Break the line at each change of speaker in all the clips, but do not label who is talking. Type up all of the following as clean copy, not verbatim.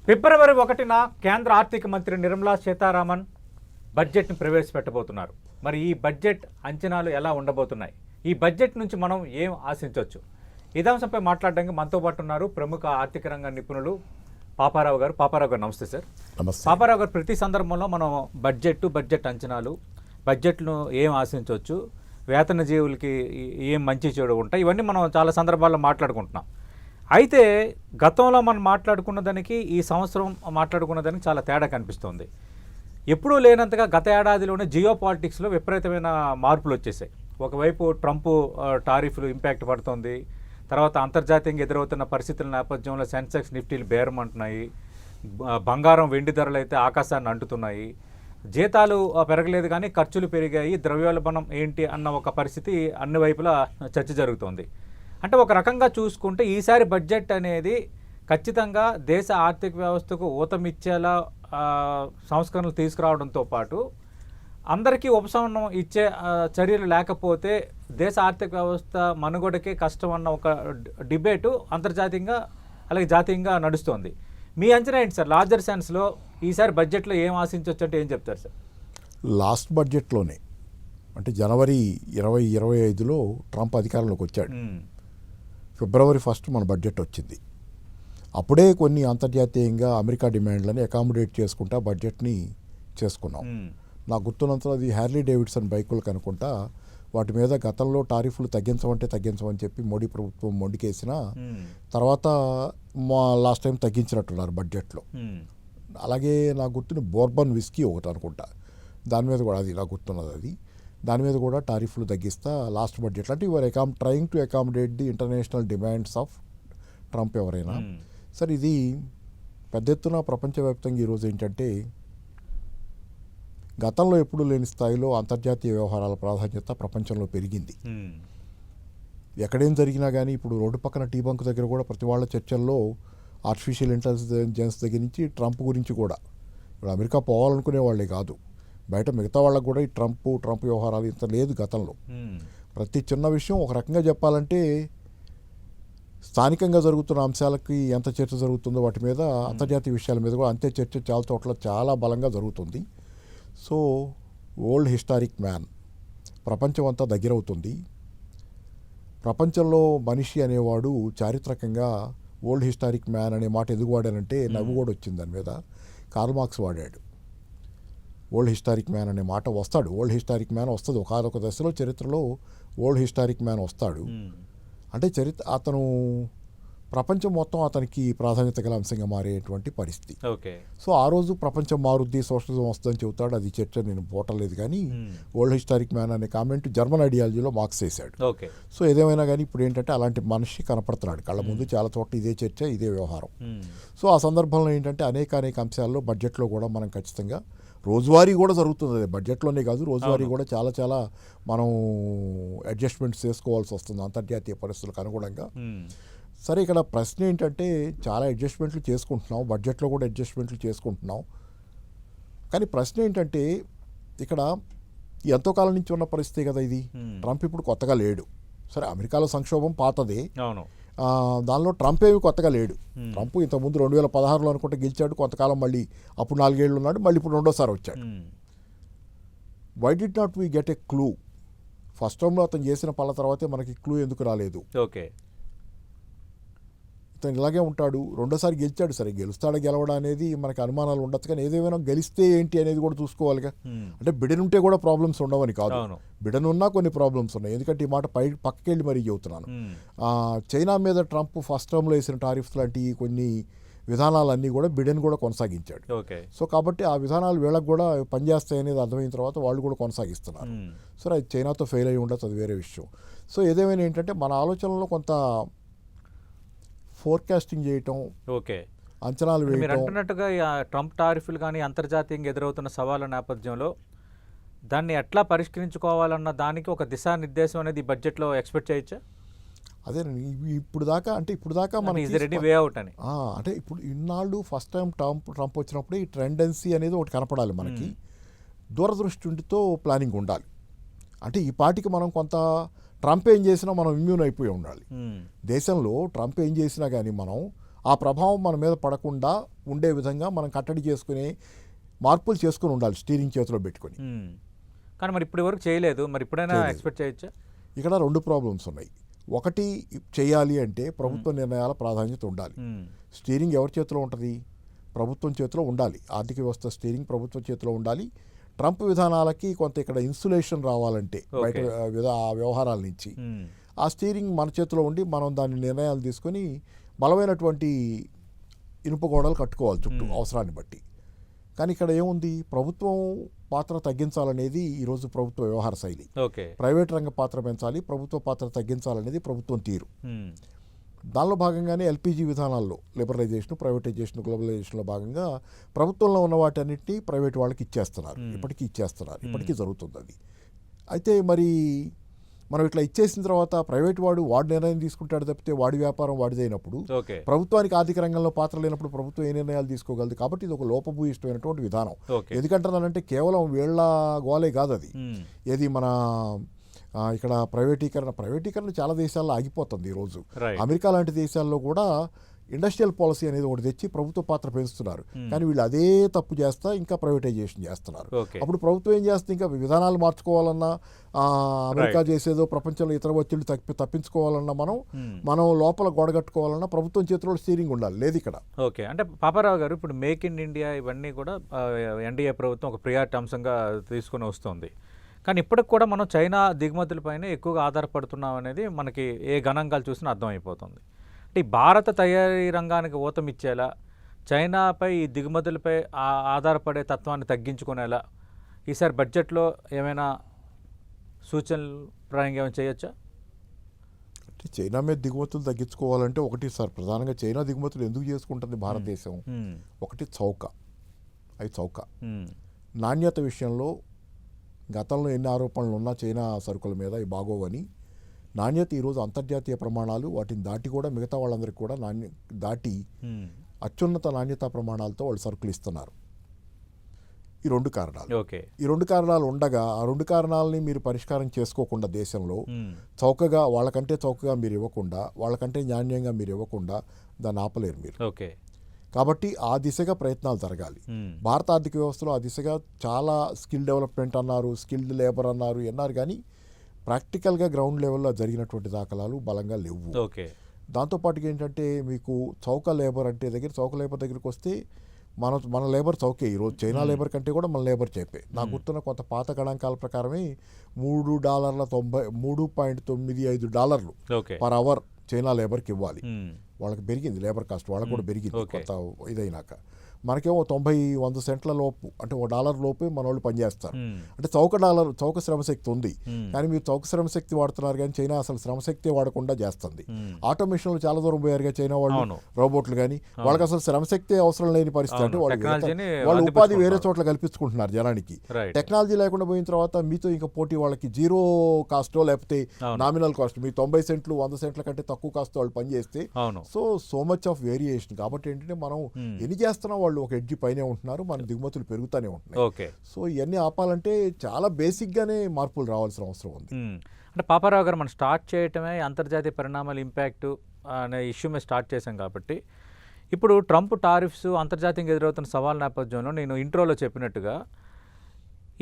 ఫిబ్రవరి 1న కేంద్ర ఆర్థిక మంత్రి నిర్మలా సీతారామన్ బడ్జెట్ని ప్రవేశపెట్టబోతున్నారు. మరి ఈ బడ్జెట్ అంచనాలు ఎలా ఉండబోతున్నాయి? ఈ బడ్జెట్ నుంచి మనం ఏం ఆశించవచ్చు? ఇదే అంశంపై మాట్లాడడానికి మనతో పాటు ఉన్నారు ప్రముఖ ఆర్థిక రంగ నిపుణులు పాపారావు గారు. పాపారావు గారు నమస్తే సార్.
నమస్తే.
పాపారావు గారు, ప్రతి సందర్భంలో మనం బడ్జెట్ అంచనాలు, బడ్జెట్ను ఏం ఆశించవచ్చు, వేతన జీవులకి ఏం మంచి చెడు ఉంటాయి, ఇవన్నీ మనం చాలా సందర్భాల్లో మాట్లాడుకుంటున్నాం. అయితే గతంలో మనం మాట్లాడుకున్న దానికి ఈ సంవత్సరం మాట్లాడుకున్న దానికి చాలా తేడా కనిపిస్తుంది. ఎప్పుడూ లేనంతగా గత ఏడాదిలోనే జియో పాలిటిక్స్లో విపరీతమైన మార్పులు వచ్చేసాయి. ఒకవైపు ట్రంప్ టారిఫ్లు ఇంపాక్ట్ పడుతుంది, తర్వాత అంతర్జాతీయంగా ఎదురవుతున్న పరిస్థితుల నేపథ్యంలో సెన్సెక్స్ నిఫ్టీలు బేరమంటున్నాయి, బంగారం వెండి ధరలు అయితే ఆకాశాన్ని అంటుతున్నాయి, జీతాలు పెరగలేదు కానీ ఖర్చులు పెరిగాయి, ద్రవ్యోల్బణం ఏంటి అన్న ఒక పరిస్థితి అన్ని వైపులా చర్చ జరుగుతోంది. అంటే ఒక రకంగా చూసుకుంటే ఈసారి బడ్జెట్ అనేది ఖచ్చితంగా దేశ ఆర్థిక వ్యవస్థకు ఊతమిచ్చేలా సంస్కరణలు తీసుకురావడంతో పాటు అందరికీ ఉపశమనం ఇచ్చే చర్యలు లేకపోతే దేశ ఆర్థిక వ్యవస్థ మనుగడకే కష్టం అన్న ఒక డిబేటు అంతర్జాతీయంగా అలాగే జాతీయంగా నడుస్తోంది. మీ అంచనా ఏంటి సార్? లార్జర్ సెన్స్లో ఈసారి బడ్జెట్లో ఏం ఆశించవచ్చు అంటే ఏం చెప్తారు సార్?
లాస్ట్ బడ్జెట్లోనే అంటే జనవరి 2025లో ట్రంప్ అధికారంలోకి వచ్చాడు. ఫిబ్రవరి 1 మన బడ్జెట్ వచ్చింది. అప్పుడే కొన్ని అంతర్జాతీయంగా అమెరికా డిమాండ్లని అకామిడేట్ చేసుకుంటా బడ్జెట్ని చేసుకున్నాం. నాకు గుర్తున్నంతలో అది హ్యార్లీ డేవిడ్సన్ బైకులు కనుకుంటా వాటి మీద గతంలో టారిఫ్లు తగ్గించమని చెప్పి మోడీ ప్రభుత్వం మొండికేసిన తర్వాత లాస్ట్ టైం తగ్గించినట్టున్నారు బడ్జెట్లో. అలాగే నాకు గుర్తున్న బోర్బన్ విస్కీ ఒకటి అనుకుంటా, దాని మీద కూడా అది నాకు గుర్తున్నది, అది దాని మీద కూడా టారిఫ్లు తగ్గిస్తా లాస్ట్ బడ్జెట్లో. అంటే your trying to accommodate the international demands of Trump ఎవరైనా. సార్, ఇది పెద్ద ఎత్తున ప్రపంచవ్యాప్తంగా ఈరోజు ఏంటంటే గతంలో ఎప్పుడూ లేని స్థాయిలో అంతర్జాతీయ వ్యవహారాల ప్రాధాన్యత ప్రపంచంలో పెరిగింది. ఎక్కడేం జరిగినా కానీ ఇప్పుడు రోడ్డు పక్కన టీ బంక్ దగ్గర కూడా ప్రతి వాళ్ళ చర్చల్లో ఆర్టిఫిషియల్ ఇంటెలిజెన్స్ దగ్గర నుంచి ట్రంప్ గురించి కూడా, ఇప్పుడు అమెరికా పోవాలనుకునే వాళ్ళే కాదు, బయట మిగతా వాళ్ళకు కూడా ఈ ట్రంప్ వ్యవహారాలు ఇంత లేదు గతంలో. ప్రతి చిన్న విషయం ఒక రకంగా చెప్పాలంటే స్థానికంగా జరుగుతున్న అంశాలకి ఎంత చర్చ జరుగుతుందో వాటి మీద, అంతర్జాతీయ విషయాల మీద కూడా అంతే చర్చ చాలా చోట్ల చాలా బలంగా జరుగుతుంది. సో ఓల్డ్ హిస్టారిక్ మ్యాన్ ప్రపంచం అంతా దగ్గరవుతుంది. ప్రపంచంలో మనిషి అనేవాడు చారిత్రకంగా ఓల్డ్ హిస్టారిక్ మ్యాన్ అనే మాట ఎందుకు వాడానంటే నవ్వు కూడా వచ్చింది దాని మీద. కార్ల్ మార్క్స్ వాడాడు. ఓల్డ్ హిస్టారిక్ మ్యాన్ అనే మాట వస్తాడు, ఓల్డ్ హిస్టారిక్ మ్యాన్ వస్తుంది ఒకనొక దశలో చరిత్రలో. ఓల్డ్ హిస్టారిక్ మ్యాన్ వస్తాడు అంటే అతను ప్రపంచం మొత్తం అతనికి ప్రాధాన్యత గల అంశంగా మారేటువంటి పరిస్థితి. సో ఆ రోజు ప్రపంచం మారుద్ది, సోషలిజం వస్తుందని చెబుతాడు, అది చర్చ నేను పోవట్లేదు. కానీ ఓల్డ్ హిస్టారిక్ మ్యాన్ అనే కామెంట్ జర్మన్ ఐడియాలజీలో మార్క్స్ వేశాడు. సో ఏదేమైనా కానీ ఇప్పుడు ఏంటంటే అలాంటి మనిషి కనపడుతున్నాడు కళ్ళ ముందు. చాలా చోట్ల ఇదే చర్చ, ఇదే వ్యవహారం. సో ఆ సందర్భంలో ఏంటంటే అనేక అంశాల్లో బడ్జెట్లో కూడా మనం ఖచ్చితంగా రోజువారీ కూడా జరుగుతుంది, బడ్జెట్లోనే కాదు రోజువారీ కూడా చాలా చాలా మనం అడ్జస్ట్మెంట్స్ చేసుకోవాల్సి వస్తుంది అంతర్జాతీయ పరిస్థితులకు అనుగుణంగా. సరే, ఇక్కడ ప్రశ్న ఏంటంటే చాలా అడ్జస్ట్మెంట్లు చేసుకుంటున్నాం, బడ్జెట్లో కూడా అడ్జస్ట్మెంట్లు చేసుకుంటున్నాం. కానీ ప్రశ్న ఏంటంటే ఇక్కడ ఎంతో కాలం నుంచి ఉన్న పరిస్థితి కదా ఇది. ట్రంప్ ఇప్పుడు కొత్తగా లేడు. సరే, అమెరికాలో సంక్షోభం పాతదే, దానిలో ట్రంప్ ఏమి కొత్తగా లేడు. ట్రంప్ ఇంతకుముందు 2016లో అనుకుంటే గెలిచాడు, కొంతకాలం మళ్ళీ అప్పుడు 4 ఏళ్ళు ఉన్నాడు, మళ్ళీ ఇప్పుడు రెండోసారి వచ్చాడు. Why did not we get a clue? First టైంలో అతను చేసిన పనుల తర్వాతే మనకి క్లూ ఎందుకు రాలేదు? ఇతను ఇలాగే ఉంటాడు, రెండోసారి గెలిచాడు. సరే, గెలువడా అనేది మనకి అనుమానాలు ఉండొచ్చు, కానీ ఏదేమైనా గెలిస్తే ఏంటి అనేది కూడా చూసుకోవాలిగా. అంటే బిడెన్ ఉంటే కూడా ప్రాబ్లమ్స్ ఉండవని కాదు, బిడెన్ ఉన్నా కొన్ని ప్రాబ్లమ్స్ ఉన్నాయి. ఎందుకంటే ఈ మాట పక్కకెళ్ళి మరీ చెబుతున్నాను. చైనా మీద ట్రంప్ ఫస్ట్ టర్మ్లో వేసిన టారిఫ్స్ లాంటి కొన్ని విధానాలన్నీ కూడా బిడెన్ కూడా కొనసాగించాడు. సో కాబట్టి ఆ విధానాలు వీళ్ళకి కూడా పనిచేస్తాయి అనేది అర్థమైన తర్వాత వాళ్ళు కూడా కొనసాగిస్తున్నారు. సరే, అది చైనాతో ఫెయిల్ అయ్యి ఉండొచ్చు, అది వేరే విషయం. సో ఏదేమైనా ఏంటంటే మన ఆలోచనలో కొంత ఫోర్కాస్టింగ్ చేయటం, అంచనాలు వేయటం.
మీరు అంటున్నట్టుగా ట్రంప్ టారిఫ్లు కానీ అంతర్జాతీయంగా ఎదురవుతున్న సవాళ్ళ నేపథ్యంలో దాన్ని ఎట్లా పరిష్కరించుకోవాలన్న దానికి ఒక దిశానిర్దేశం అనేది బడ్జెట్లో ఎక్స్పెక్ట్ చేయొచ్చా?
అదే ఇప్పుడు దాకా మనకి
రెడీ వే అవుట్ అని.
అంటే ఇప్పుడు ఇన్నాళ్ళు ఫస్ట్ టైం ట్రంప్ వచ్చినప్పుడు ఈ ట్రెండెన్సీ అనేది ఒకటి కనపడాలి మనకి. దూరదృష్టితో ప్లానింగ్ ఉండాలి. అంటే ఈ పాటికి మనం కొంత ట్రంప్ ఏం చేసినా మనం ఇమ్యూన్ అయిపోయి ఉండాలి. దేశంలో ట్రంప్ ఏం చేసినా కానీ మనం ఆ ప్రభావం మన మీద పడకుండా ఉండే విధంగా మనం కట్టడి చేసుకునే మార్పులు చేసుకుని ఉండాలి స్టీరింగ్ చేతిలో పెట్టుకొని.
కానీ మరి ఇప్పటి వరకు చేయలేదు, మరి ఇప్పుడైనా ఎక్స్పెక్ట్ చేయొచ్చా?
ఇక్కడ 2 ప్రాబ్లమ్స్ ఉన్నాయి. ఒకటి, చేయాలి అంటే ప్రభుత్వ నిర్ణయాల ప్రాధాన్యత ఉండాలి. స్టీరింగ్ ఎవరి చేతిలో ఉంటుంది? ప్రభుత్వం చేతిలో ఉండాలి. ఆర్థిక వ్యవస్థ స్టీరింగ్ ప్రభుత్వం చేతిలో ఉండాలి. ట్రంప్ విధానాలకి కొంత ఇక్కడ ఇన్సులేషన్ రావాలంటే బయట ఆ వ్యవహారాల నుంచి ఆ స్టీరింగ్ మన చేతిలో ఉండి మనం దాని నిర్ణయాలు తీసుకొని బలమైనటువంటి ఇనుప గోడలు కట్టుకోవాలి చుట్టూ అవసరాన్ని బట్టి. కానీ ఇక్కడ ఏముంది, ప్రభుత్వం పాత్ర తగ్గించాలనేది ఈరోజు ప్రభుత్వ వ్యవహార శైలి. ప్రైవేట్ రంగ పాత్ర పెంచాలి, ప్రభుత్వ పాత్ర తగ్గించాలనేది ప్రభుత్వం తీరు. దానిలో భాగంగానే ఎల్పిజి విధానాల్లో లిబరలైజేషన్, ప్రైవేటైజేషన్, గ్లోబలైజేషన్లో భాగంగా ప్రభుత్వంలో ఉన్న వాటన్నిటినీ ప్రైవేట్ వాళ్ళకి ఇచ్చేస్తున్నారు. ఇప్పటికీ జరుగుతుంది అది. అయితే మరి మనం ఇట్లా ఇచ్చేసిన తర్వాత ప్రైవేట్ వాడు నిర్ణయం తీసుకుంటాడు తప్పితే వాడి వ్యాపారం వాడిదైనప్పుడు ప్రభుత్వానికి ఆర్థిక రంగంలో పాత్ర లేనప్పుడు ప్రభుత్వం ఏ నిర్ణయాలు తీసుకోగలదు? కాబట్టి ఇది ఒక లోపభూయిష్టమైనటువంటి విధానం. ఎందుకంటున్నానంటే కేవలం వీళ్ళ గోలే కాదు అది. ఏది మన ఇక్కడ ప్రైవేటీకరణ చాలా దేశాల్లో ఆగిపోతుంది ఈరోజు. అమెరికా లాంటి దేశాల్లో కూడా ఇండస్ట్రియల్ పాలసీ అనేది ఒకటి తెచ్చి ప్రభుత్వ పాత్ర పెంచుతున్నారు. కానీ వీళ్ళు అదే తప్పు చేస్తా ఇంకా ప్రైవేటైజేషన్ చేస్తున్నారు. అప్పుడు ప్రభుత్వం ఏం చేస్తుంది? ఇంకా విధానాలు మార్చుకోవాలన్నా, అమెరికా చేసేదో ప్రపంచంలో ఇతర ఒత్తిళ్లు తప్పించుకోవాలన్నా, మనం లోపల గోడగట్టుకోవాలన్నా ప్రభుత్వం చేతిలో స్టీరింగ్ ఉండాలి. లేదు ఇక్కడ.
ఓకే, అంటే పాపారావు గారు, ఇప్పుడు మేక్ ఇన్ ఇండియా ఇవన్నీ కూడా ఎన్డీఏ ప్రభుత్వం ఒక ప్రియారిటీ అంశంగా తీసుకుని వస్తుంది. కానీ ఇప్పటికి కూడా మనం చైనా దిగుమతులపైన ఎక్కువగా ఆధారపడుతున్నాం అనేది మనకి ఏ గణాంకాలు చూసినా అర్థమైపోతుంది. అంటే భారత తయారీ రంగానికి ఊతమిచ్చేలా, చైనాపై ఈ దిగుమతులపై ఆధారపడే తత్వాన్ని తగ్గించుకునేలా ఈసారి బడ్జెట్లో ఏమైనా సూచనలు ప్రాయంగా ఏమైనా చేయొచ్చా?
అంటే చైనా మీద దిగుమతులు తగ్గించుకోవాలంటే ఒకటి సార్, ప్రధానంగా చైనా దిగుమతులు ఎందుకు చేసుకుంటుంది భారతదేశం? ఒకటి చౌక. నాణ్యత విషయంలో గతంలో ఎన్ని ఆరోపణలు ఉన్నా చైనా సరుకుల మీద ఇవి బాగోవని, నాణ్యత ఈరోజు అంతర్జాతీయ ప్రమాణాలు వాటిని దాటి కూడా మిగతా వాళ్ళందరికీ కూడా దాటి అత్యున్నత నాణ్యతా ప్రమాణాలతో వాళ్ళు సరుకులు ఇస్తున్నారు. ఈ 2 కారణాలు. ఈ 2 కారణాలు ఉండగా ఆ 2 కారణాలని మీరు పరిష్కారం చేసుకోకుండా దేశంలో వాళ్ళకంటే చౌకగా మీరు ఇవ్వకుండా, వాళ్ళకంటే నాణ్యంగా మీరు ఇవ్వకుండా దాన్ని ఆపలేరు మీరు. కాబట్టి ఆ దిశగా ప్రయత్నాలు జరగాలి. భారత ఆర్థిక వ్యవస్థలో ఆ దిశగా చాలా స్కిల్ డెవలప్మెంట్ అన్నారు, స్కిల్డ్ లేబర్ అన్నారు కానీ ప్రాక్టికల్గా గ్రౌండ్ లెవెల్లో జరిగినటువంటి దాఖలాలు బలంగా లేవు. దాంతోపాటుగా ఏంటంటే మీకు చౌక లేబర్ దగ్గరికి వస్తే మన లేబర్ చౌకే. ఈరోజు చైనా లేబర్ కంటే కూడా మన లేబర్ చెప్పే. నాకు గుర్తున్న కొంత పాత గణాంకాల ప్రకారమే $3.95 పర్ అవర్ చైనా లేబర్కి ఇవ్వాలి. వాళ్ళకి పెరిగింది లేబర్ కాస్ట్, వాళ్ళకి కూడా పెరిగింది కొంత ఇదైనాక. మనకేమో 90-100 సెంట్ల లోపు, అంటే $1 లోపే మన వాళ్ళు పనిచేస్తారు. అంటే చౌక శ్రమశక్తి ఉంది. కానీ మీరు చౌక శ్రమశక్తి వాడుతున్నారు, కానీ చైనా అసలు శ్రమశక్తి వాడకుండా చేస్తుంది. ఆటోమేషన్లు చాలా దూరం పోయారుగా చైనా వాళ్ళు, రోబోట్లు కానీ. వాళ్ళకి అసలు శ్రమశక్తి అవసరం లేని పరిస్థితి. అంటే వాళ్ళు ఉపాధి వేరే చోట్ల కల్పించుకుంటున్నారు జనానికి. టెక్నాలజీ లేకుండా పోయిన తర్వాత మీతో ఇంకా పోటీ వాళ్ళకి జీరో కాస్టో లేకపోతే నామినల్ కాస్ట్, మీ 90 సెంట్లు 100 సెంట్ల కంటే తక్కువ కాస్ట్ వాళ్ళు పనిచేస్తే సో మచ్ ఆఫ్ వేరియేషన్. కాబట్టి ఏంటంటే మనం ఎన్ని చేస్తున్నాం, వాళ్ళు ఒక ఎడ్జి పైనే ఉంటున్నారు, మన దిగుమతులు పెరుగుతూనే ఉంటున్నాయి. సో ఇవన్నీ ఆపాలంటే చాలా బేసిక్గానే మార్పులు రావాల్సిన అవసరం ఉంది.
అంటే పాపారావు గారు, మనం స్టార్ట్ చేయటమే అంతర్జాతీయ పరిణామాల ఇంపాక్ట్ అనే ఇష్యూ మీద స్టార్ట్ చేశాం. కాబట్టి ఇప్పుడు ట్రంప్ టారిఫ్స్ అంతర్జాతీయంగా ఎదురవుతున్న సవాల్ నేపథ్యంలో నేను ఇంట్రోలో చెప్పినట్టుగా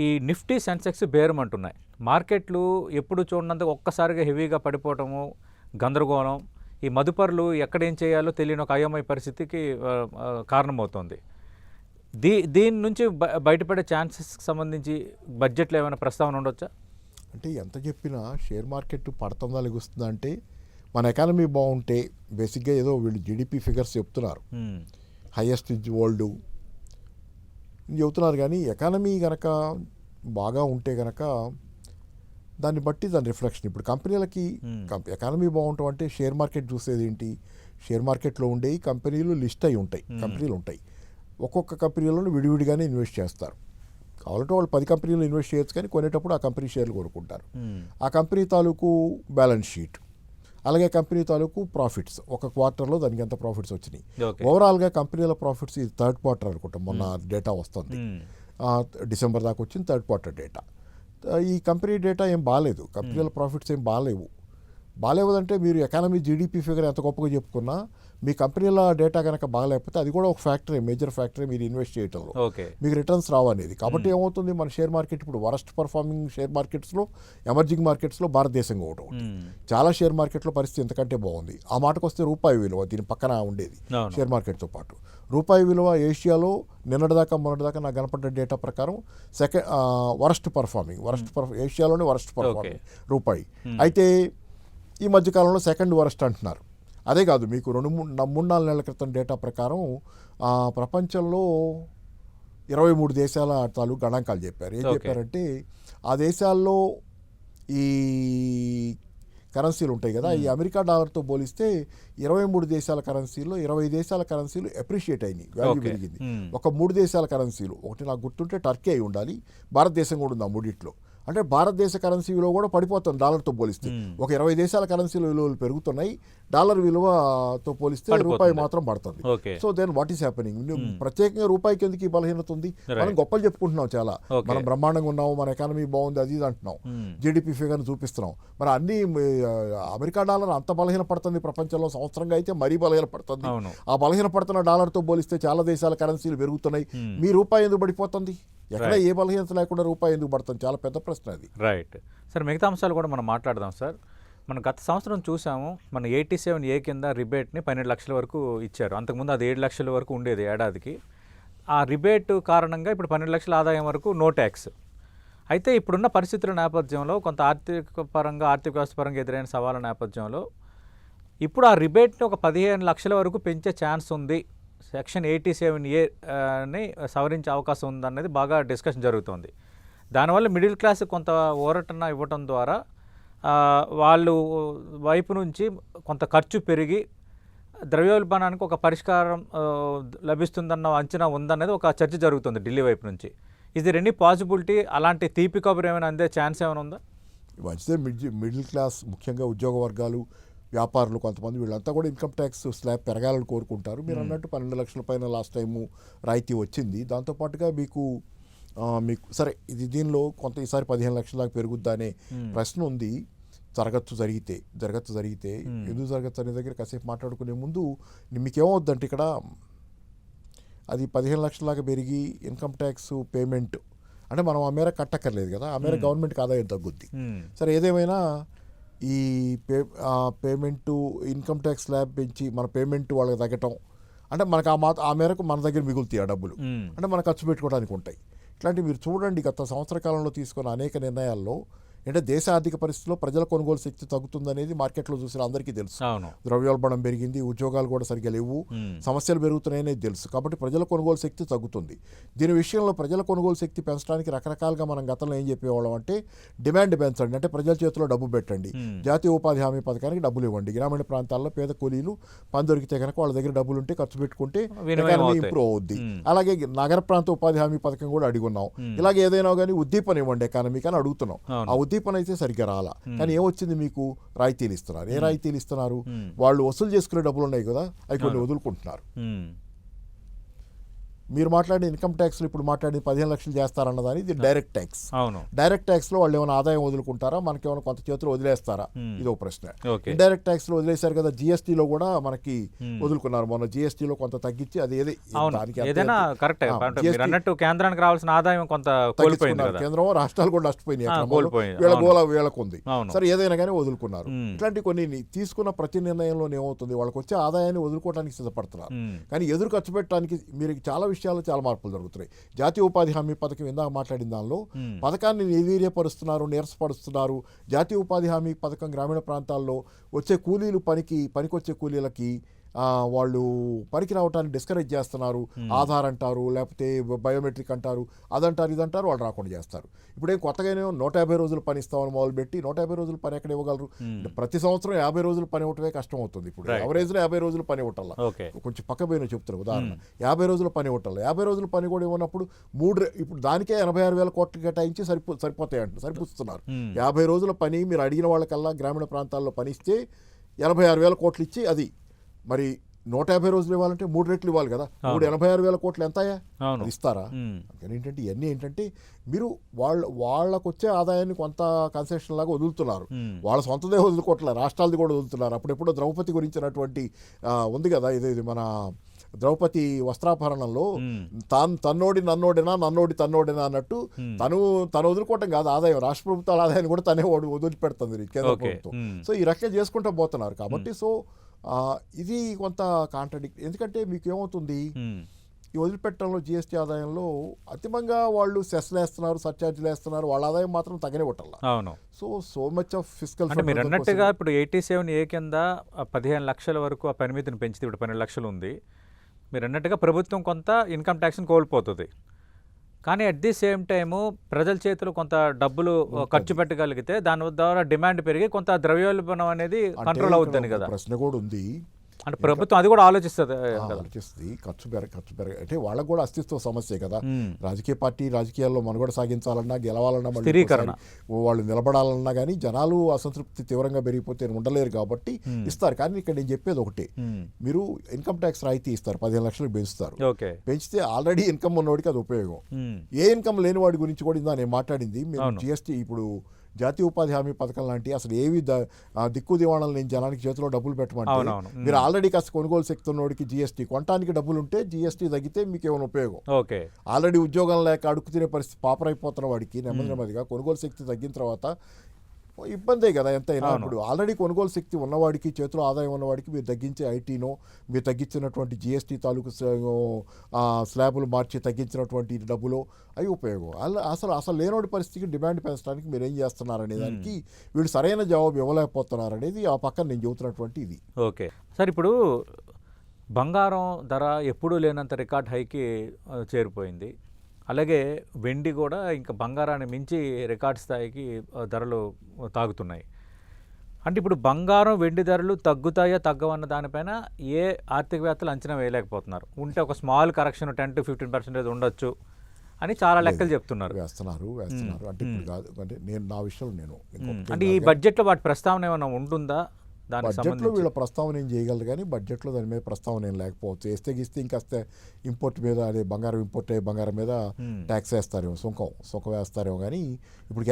ఈ నిఫ్టీ, సెన్సెక్స్ బేరమంటున్నాయి. మార్కెట్లు ఎప్పుడు చూడనంత ఒక్కసారిగా హెవీగా పడిపోవటము, గందరగోళం, ఈ మదుపరులు ఎక్కడేం చేయాలో తెలియని ఒక అయోమయ పరిస్థితికి కారణమవుతుంది. దీని నుంచి బయటపడే ఛాన్సెస్కి సంబంధించి బడ్జెట్లో ఏమైనా ప్రస్తావన ఉండొచ్చా?
అంటే ఎంత చెప్పినా షేర్ మార్కెట్ పడుతుందా లెగుస్తుందా అంటే, మన ఎకానమీ బాగుంటే బేసిక్గా ఏదో వీళ్ళు జీడిపి ఫిగర్స్ చెప్తున్నారు, హైయెస్ట్ ఇన్ వరల్డ్ చెబుతున్నారు. కానీ ఎకానమీ కనుక బాగా ఉంటే కనుక దాన్ని బట్టి దాని రిఫ్లెక్షన్. ఇప్పుడు కంపెనీలకి ఎకానమీ బాగుంటాం అంటే షేర్ మార్కెట్ చూసేది ఏంటి? షేర్ మార్కెట్లో ఉండే కంపెనీలు లిస్ట్ అయి ఉంటాయి, కంపెనీలు ఉంటాయి. ఒక్కొక్క కంపెనీలను విడివిడిగానే ఇన్వెస్ట్ చేస్తారు. కావాలంటే వాళ్ళు 10 కంపెనీలు ఇన్వెస్ట్ చేయొచ్చు, కానీ కొనేటప్పుడు ఆ కంపెనీ షేర్లు కొనుక్కుంటారు. ఆ కంపెనీ తాలూకు బ్యాలెన్స్ షీట్, అలాగే కంపెనీ తాలూకు ప్రాఫిట్స్, ఒక క్వార్టర్లో దానికి ఎంత ప్రాఫిట్స్ వచ్చినాయి, ఓవరాల్గా కంపెనీల ప్రాఫిట్స్. ఇది థర్డ్ క్వార్టర్ అనుకుంటాం, మొన్న డేటా వస్తుంది, డిసెంబర్ దాకా వచ్చింది థర్డ్ క్వార్టర్ డేటా. ఈ కంపెనీ డేటా ఏం బాగాలేదు, కంపెనీల ప్రాఫిట్స్ ఏం బాగాలేవు. బాగాలేదంటే మీరు ఎకానమీ జీడిపి ఫిగర్ ఎంత గొప్పగా చెప్పుకున్నా మీ కంపెనీల డేటా కనుక బాగాలేకపోతే అది కూడా ఒక ఫ్యాక్టరీ, మేజర్ ఫ్యాక్టరీ మీరు ఇన్వెస్ట్ చేయటంలో.
ఓకే.
మీకు రిటర్న్స్ రావనేది. కాబట్టి ఏమవుతుంది, మన షేర్ మార్కెట్ ఇప్పుడు వరస్ట్ పర్ఫార్మింగ్ షేర్ మార్కెట్స్లో, ఎమర్జింగ్ మార్కెట్స్లో భారతదేశం కూడా ఒకటి. చాలా షేర్ మార్కెట్లో పరిస్థితి ఎంతకంటే బాగుంది. ఆ మాటకు వస్తే రూపాయి విలువ దీని పక్కన ఉండేది షేర్ మార్కెట్తో పాటు. రూపాయి విలువ ఏషియాలో మొన్నటిదాకా నాకు కనపడ్డ డేటా ప్రకారం వరస్ట్ పర్ఫార్మింగ్ ఏషియాలోనే వరస్ట్ పర్ఫార్మింగ్ రూపాయి. అయితే ఈ మధ్యకాలంలో సెకండ్ వరస్ట్ అంటున్నారు. అదే కాదు, మీకు 3-4 నెలల క్రితం డేటా ప్రకారం ప్రపంచంలో 23 దేశాల తాలూకు గణాంకాలు చెప్పారు. ఏం చెప్పారంటే ఆ దేశాల్లో ఈ కరెన్సీలు ఉంటాయి కదా, ఈ అమెరికా డాలర్తో పోలిస్తే 23 దేశాల కరెన్సీల్లో 20 దేశాల కరెన్సీలు అప్రిషియేట్ అయినాయి, వాల్యూ పెరిగింది. ఒక 3 దేశాల కరెన్సీలు, ఒకటి నాకు గుర్తుంటే టర్కీ అయి ఉండాలి, భారతదేశం కూడా ఉంది ఆ మూడిట్లో. అంటే భారతదేశ కరెన్సీ విలువ కూడా పడిపోతుంది డాలర్తో పోలిస్తే. ఒక 20 దేశాల కరెన్సీల విలువలు పెరుగుతున్నాయి, డాలర్ విలువతో పోలిస్తే రూపాయి మాత్రం పడుతుంది. So then what is happening? ప్రత్యేకంగా రూపాయికి ఎందుకు ఈ బలహీనత ఉంది? మనం గొప్పలు చెప్పుకుంటున్నాం చాలా, మనం బ్రహ్మాండంగా ఉన్నాము, మన ఎకానమీ బాగుంది, అది అంటున్నాం, జీడిపి ఫిగర్ని చూపిస్తున్నాం. మరి అన్ని అమెరికా డాలర్ అంత బలహీన పడుతుంది ప్రపంచంలో, సంవత్సరంగా అయితే మరీ బలహీన పడుతుంది. ఆ బలహీన పడుతున్న డాలర్తో పోలిస్తే చాలా దేశాల కరెన్సీలు పెరుగుతున్నాయి, మీ రూపాయి ఎందుకు పడిపోతుంది? ఎక్కడ ఏ బలహీనత లేకుండా రూపాయి ఎందుకు పడుతుంది? చాలా పెద్ద ప్రశ్న అది.
రైట్ సార్, మిగతా అంశాలు కూడా మనం మాట్లాడదాం సార్. మనం గత సంవత్సరం చూసాము, మన 87A కింద రిబేట్ని 12 లక్షల వరకు ఇచ్చారు. అంతకుముందు అది 7 లక్షల వరకు ఉండేది ఏడాదికి. ఆ రిబేట్ కారణంగా ఇప్పుడు 12 లక్షల ఆదాయం వరకు నో ట్యాక్స్. అయితే ఇప్పుడున్న పరిస్థితుల నేపథ్యంలో, కొంత ఆర్థిక వ్యవస్థ పరంగా ఎదురైన సవాళ్ళ నేపథ్యంలో ఇప్పుడు ఆ రిబేట్ని ఒక 15 లక్షల వరకు పెంచే ఛాన్స్ ఉంది, సెక్షన్ 87A సవరించే అవకాశం ఉందనేది బాగా డిస్కషన్ జరుగుతుంది. దానివల్ల మిడిల్ క్లాస్ కొంత ఊరటన ఇవ్వటం ద్వారా వాళ్ళు వైపు నుంచి కొంత ఖర్చు పెరిగి ద్రవ్యోల్బణానికి ఒక పరిష్కారం లభిస్తుందన్న అంచనా ఉందనేది ఒక చర్చ జరుగుతుంది ఢిల్లీ వైపు నుంచి. ఇది ఎనీ పాసిబిలిటీ, అలాంటి తీపి కబురు ఏమైనా అందే ఛాన్స్ ఏమైనా ఉందా?
మంచిదే. మిడిల్ క్లాస్, ముఖ్యంగా ఉద్యోగ వర్గాలు, వ్యాపారులు, కొంతమంది వీళ్ళంతా కూడా ఇన్కమ్ ట్యాక్స్ స్లాబ్ పెరగాలని కోరుకుంటారు. మీరు అన్నట్టు 12 లక్షల పైన లాస్ట్ టైము రాయితీ వచ్చింది. దాంతోపాటుగా మీకు సరే ఇది దీనిలో కొంత ఈసారి 15 లక్షల దాకా పెరుగుద్దా అనే ప్రశ్న ఉంది. జరగచ్చు జరిగితే ఎందుకు జరగచ్చు అనే దగ్గర కాసేపు మాట్లాడుకునే ముందు మీకేమవుద్దంటే ఇక్కడ అది 15 లక్షల దాకా పెరిగి ఇన్కమ్ ట్యాక్స్ పేమెంట్ అంటే మనం ఆ మేర కట్టక్కర్లేదు కదా, ఆ మేర గవర్నమెంట్కి ఆదాయం తగ్గుద్ది. సరే ఏదేమైనా ఈ పేమెంటు ఇన్కమ్ ట్యాక్స్ స్లాబ్ పెంచి మన పేమెంట్ వాళ్ళకి తగ్గటం అంటే మనకు ఆ మేరకు మన దగ్గర మిగులుతాయి ఆ డబ్బులు, అంటే మనం ఖర్చు పెట్టుకోవడానికి ఉంటాయి. ఇట్లాంటివి మీరు చూడండి, గత సంవత్సర కాలంలో తీసుకున్న అనేక నిర్ణయాల్లో అంటే దేశ ఆర్థిక పరిస్థితిలో ప్రజల కొనుగోలు శక్తి తగ్గుతుందనేది మార్కెట్లో చూసిన అందరికీ తెలుసు. ద్రవ్యోల్బణం పెరిగింది, ఉద్యోగాలు కూడా సరిగ్గా లేవు, సమస్యలు పెరుగుతున్నాయనేది తెలుసు. కాబట్టి ప్రజల కొనుగోలు శక్తి తగ్గుతుంది. దీని విషయంలో ప్రజల కొనుగోలు శక్తి పెంచడానికి రకరకాలుగా మనం గతంలో ఏం చెప్పేవాళ్ళం అంటే డిమాండ్ పెంచండి, అంటే ప్రజల చేతిలో డబ్బు పెట్టండి, జాతీయ ఉపాధి హామీ పథకానికి డబ్బులు ఇవ్వండి, గ్రామీణ ప్రాంతాల్లో పేద కూలీలు పని దొరికితే కనుక వాళ్ళ దగ్గర డబ్బులు ఉంటే ఖర్చు పెట్టుకుంటే ఎకానమీ ఇంప్రూవ్ అవుద్ది. అలాగే నగర ప్రాంత ఉపాధి హామీ పథకం కూడా అడిగున్నాం. ఇలాగే ఏదైనా కానీ ఉద్దీపన ఇవ్వండి ఎకానమీకి అని అడుగుతున్నాం. ఆ ఉద్దీపన అయితే సరిగ్గా రాలా, కానీ ఏమొచ్చింది, మీకు రాయితీలు ఇస్తున్నారు. ఏ రాయితీలు ఇస్తున్నారు? వాళ్ళు వసూలు చేసుకునే డబ్బులు ఉన్నాయి కదా, అవి కొన్ని వదులుకుంటున్నారు. మీరు మాట్లాడే ఇన్కమ్ ట్యాక్స్లో ఇప్పుడు మాట్లాడి 15 లక్షలు చేస్తారన్నదాని ఇది డైరెక్ట్ ట్యాక్స్. డైరెక్ట్ ట్యాక్స్లో వాళ్ళు ఏమైనా ఆదాయం వదులుకుంటారా, మనకేమైనా కొంత చేతులు వదిలేస్తారా, ఇది ఒక ప్రశ్న. ఇండైరెక్ట్ ట్యాక్స్లో వదిలేశారు కదా, జిఎస్టీలో కూడా మనకి వదులుకున్నారు. మొన్న జిఎస్టీలో కొంత తగ్గించి అది
కేంద్రానికి రావాల్సిన ఆదాయం కొంత
కేంద్రం రాష్ట్రాలు కూడా నష్టపోయినాయి, వీళ్ళకు ఉంది. సరే ఏదైనా కానీ వదులుకున్నారు. ఇట్లాంటి కొన్ని తీసుకున్న ప్రతి నిర్ణయంలో ఏమవుతుంది, వాళ్ళకి వచ్చే ఆదాయాన్ని వదులుకోవడానికి సిద్ధపడుతున్నారు, కానీ ఎదురు ఖర్చు పెట్టడానికి మీరు చాలా విషయాల్లో చాలా మార్పులు జరుగుతున్నాయి. జాతీయ ఉపాధి హామీ పథకం ఇందాక మాట్లాడిన దానిలో పథకాన్ని నిర్వీర్యపరుస్తున్నారు, నీరసపరుస్తున్నారు. జాతీయ ఉపాధి హామీ పథకం గ్రామీణ ప్రాంతాల్లో వచ్చే కూలీలు పనికొచ్చే కూలీలకి వాళ్ళు పనికి రావటాన్ని డిస్కరేజ్ చేస్తున్నారు. ఆధార్ అంటారు, లేకపోతే బయోమెట్రిక్ అంటారు, అదంటారు ఇదంటారు, వాళ్ళు రాకుండా చేస్తారు. ఇప్పుడేం కొత్తగానే 150 రోజులు పని ఇస్తామని మొదలుపెట్టి 150 రోజులు పని ఎక్కడ ఇవ్వగలరు? ప్రతి సంవత్సరం 50 రోజులు పని ఇవ్వటమే కష్టం అవుతుంది. ఇప్పుడు ఎవరేజ్లో 50 రోజులు పని ఇవ్వటల్లా, కొంచెం పక్క పోయిన చెప్తారు ఉదాహరణ, 50 రోజులు పని ఇవ్వటల్లా. 50 రోజులు పని కూడా ఇవ్వనప్పుడు ఇప్పుడు దానికే 86,000 కోట్లు కేటాయించి సరిపోతాయి అంటారు, సరిపుస్తున్నారు. 50 రోజుల పని మీరు అడిగిన వాళ్ళకల్లా గ్రామీణ ప్రాంతాల్లో పని ఇస్తే 86,000 కోట్లు ఇచ్చి అది మరి 150 రోజులు ఇవ్వాలంటే 3 రెట్లు ఇవ్వాలి కదా. 386,000 కోట్లు ఎంతయా?
అవును.
అది ఇస్తారా? అందుకని ఏంటంటే ఇవన్నీ ఏంటంటే మీరు వాళ్ళకు వచ్చే ఆదాయాన్ని కొంత కన్సెషన్ లాగా వదులుతున్నారు. వాళ్ళ సొంతదే వదులుకోవట్లేదు, రాష్ట్రాలది కూడా వదులుతున్నారు. అప్పుడెప్పుడో ద్రౌపది గురించినటువంటి ఉంది కదా, ఇది మన ద్రౌపది వస్త్రాభరణంలో తన్నోడి నన్నోడినా నన్నోడి తన్నోడినా అన్నట్టు తను వదులుకోవటం కాదు ఆదాయం, రాష్ట్ర ప్రభుత్వాల ఆదాయాన్ని కూడా తనే వదిలిపెడుతుంది కేంద్ర ప్రభుత్వం. సో ఈ రకంగా చేసుకుంటూ పోతున్నారు. కాబట్టి సో ఇది కొంత కాంట్రడిక్ట్. ఎందుకంటే మీకు ఏమవుతుంది, ఈ వదిలిపెట్టడంలో జిఎస్టీ ఆదాయంలో అంతిమంగా వాళ్ళు సెస్లు వేస్తున్నారు, సర్చార్జీలు వేస్తున్నారు, వాళ్ళ ఆదాయం మాత్రం తగ్గనే కొట్టాలి.
అవును.
సో మచ్ ఆఫ్ ఫిస్కల్
అంటే మీరు అన్నట్టుగా ఇప్పుడు 87A కింద 15 లక్షల వరకు ఆ పరిమితిని పెంచితే ఇప్పుడు 12 లక్షలు ఉంది. మీరు అన్నట్టుగా ప్రభుత్వం కొంత ఇన్కమ్ ట్యాక్స్ని కోల్పోతుంది. కానీ అట్ ది సేమ్ టైము ప్రజల చేతులు కొంత డబ్బులు ఖర్చు పెట్టగలిగితే దాని ద్వారా డిమాండ్ పెరిగి కొంత ద్రవ్యోల్బణం అనేది కంట్రోల్ అవుతుంది కదా.
ప్రశ్న కూడా ఉంది.
అంటే ప్రభుత్వం అది కూడా ఆలోచిస్తుంది.
ఖర్చు పెరగ అంటే వాళ్ళకు కూడా అస్తిత్వ సమస్య కదా. రాజకీయ పార్టీ రాజకీయాల్లో మనుగడ సాగించాలన్నా, గెలవాలన్నా,
స్థిరీకరణ
వాళ్ళు నిలబడాలన్నా కానీ జనాలు అసంతృప్తి తీవ్రంగా పెరిగిపోతే ఉండలేరు కాబట్టి ఇస్తారు. కానీ ఇక్కడ నేను చెప్పేది ఒకటే, మీరు ఇన్కమ్ ట్యాక్స్ రాయితీ ఇస్తారు, 15 లక్షలు పెంచుతారు. పెంచితే ఆల్రెడీ ఇన్కమ్ ఉన్నవాడికి అది ఉపయోగం. ఏ ఇన్కమ్ లేని వాడి గురించి కూడా ఇందా నేను మాట్లాడింది. మీరు జిఎస్టీ ఇప్పుడు జాతీయ ఉపాధి హామీ పథకం లాంటి అసలు ఏవి దిక్కు దివాణాలు నేను జనానికి చేతిలో డబ్బులు పెట్టమంటే మీరు ఆల్రెడీ కాస్త కొనుగోలు శక్తి ఉన్నోడికి జిఎస్టీ కొనడానికి డబ్బులు ఉంటే జిఎస్టీ తగ్గితే మీకు ఏమైనా ఉపయోగం. ఆల్రెడీ ఉద్యోగం లేక అడుగు తినే పరిస్థితి పాపరైపోతున్న వాడికి నెమ్మదిగా కొనుగోలు శక్తి తగ్గిన తర్వాత ఇబ్బందే కదా ఎంతైనా. ఇప్పుడు ఆల్రెడీ కొనుగోలు శక్తి ఉన్నవాడికి, చేతిలో ఆదాయం ఉన్నవాడికి మీరు తగ్గించే ఐటీనో, మీరు తగ్గించినటువంటి జిఎస్టీ తాలూకు స్లాబులు మార్చి తగ్గించినటువంటి డబ్బులు అవి ఉపయోగం. అసలు లేనోడి పరిస్థితికి డిమాండ్ పెంచడానికి మీరు ఏం చేస్తున్నారనే దానికి వీళ్ళు సరైన జవాబు ఇవ్వలేకపోతున్నారనేది ఆ పక్కన నేను చెబుతున్నటువంటి ఇది.
ఓకే సార్, ఇప్పుడు బంగారం ధర ఎప్పుడూ లేనంత రికార్డ్ హైకి చేరిపోయింది. అలాగే వెండి కూడా ఇంకా బంగారాన్ని మించి రికార్డ్ స్థాయికి ధరలు తాగుతున్నాయి. అంటే ఇప్పుడు బంగారం వెండి ధరలు తగ్గుతాయా తగ్గవన్న దానిపైన ఏ ఆర్థికవేత్తలు అంచనా వేయలేకపోతున్నారు. ఉంటే ఒక స్మాల్ కరెక్షన్ 10 to 15% ఉండొచ్చు అని చాలా లెక్కలు చెప్తున్నారు.
వేస్తున్నారు అంటే ఇప్పుడు కాదు. అంటే నేను నా విషయంలో
అంటే ఈ బడ్జెట్లో వాటి ప్రస్తావన ఏమైనా ఉంటుందా?
బడ్జెట్లో వీళ్ళ ప్రస్తావన ఏం చేయగలరు కానీ బడ్జెట్లో దాని మీద ప్రస్తావన ఏం లేకపోవచ్చు. వేస్తే గీస్తే ఇంకాస్త ఇంపోర్ట్ మీద, అదే బంగారం ఇంపోర్ట్ అయ్యే బంగారం మీద ట్యాక్స్ వేస్తారేమో, సుంకం వేస్తారేమో. కానీ ఇప్పుడు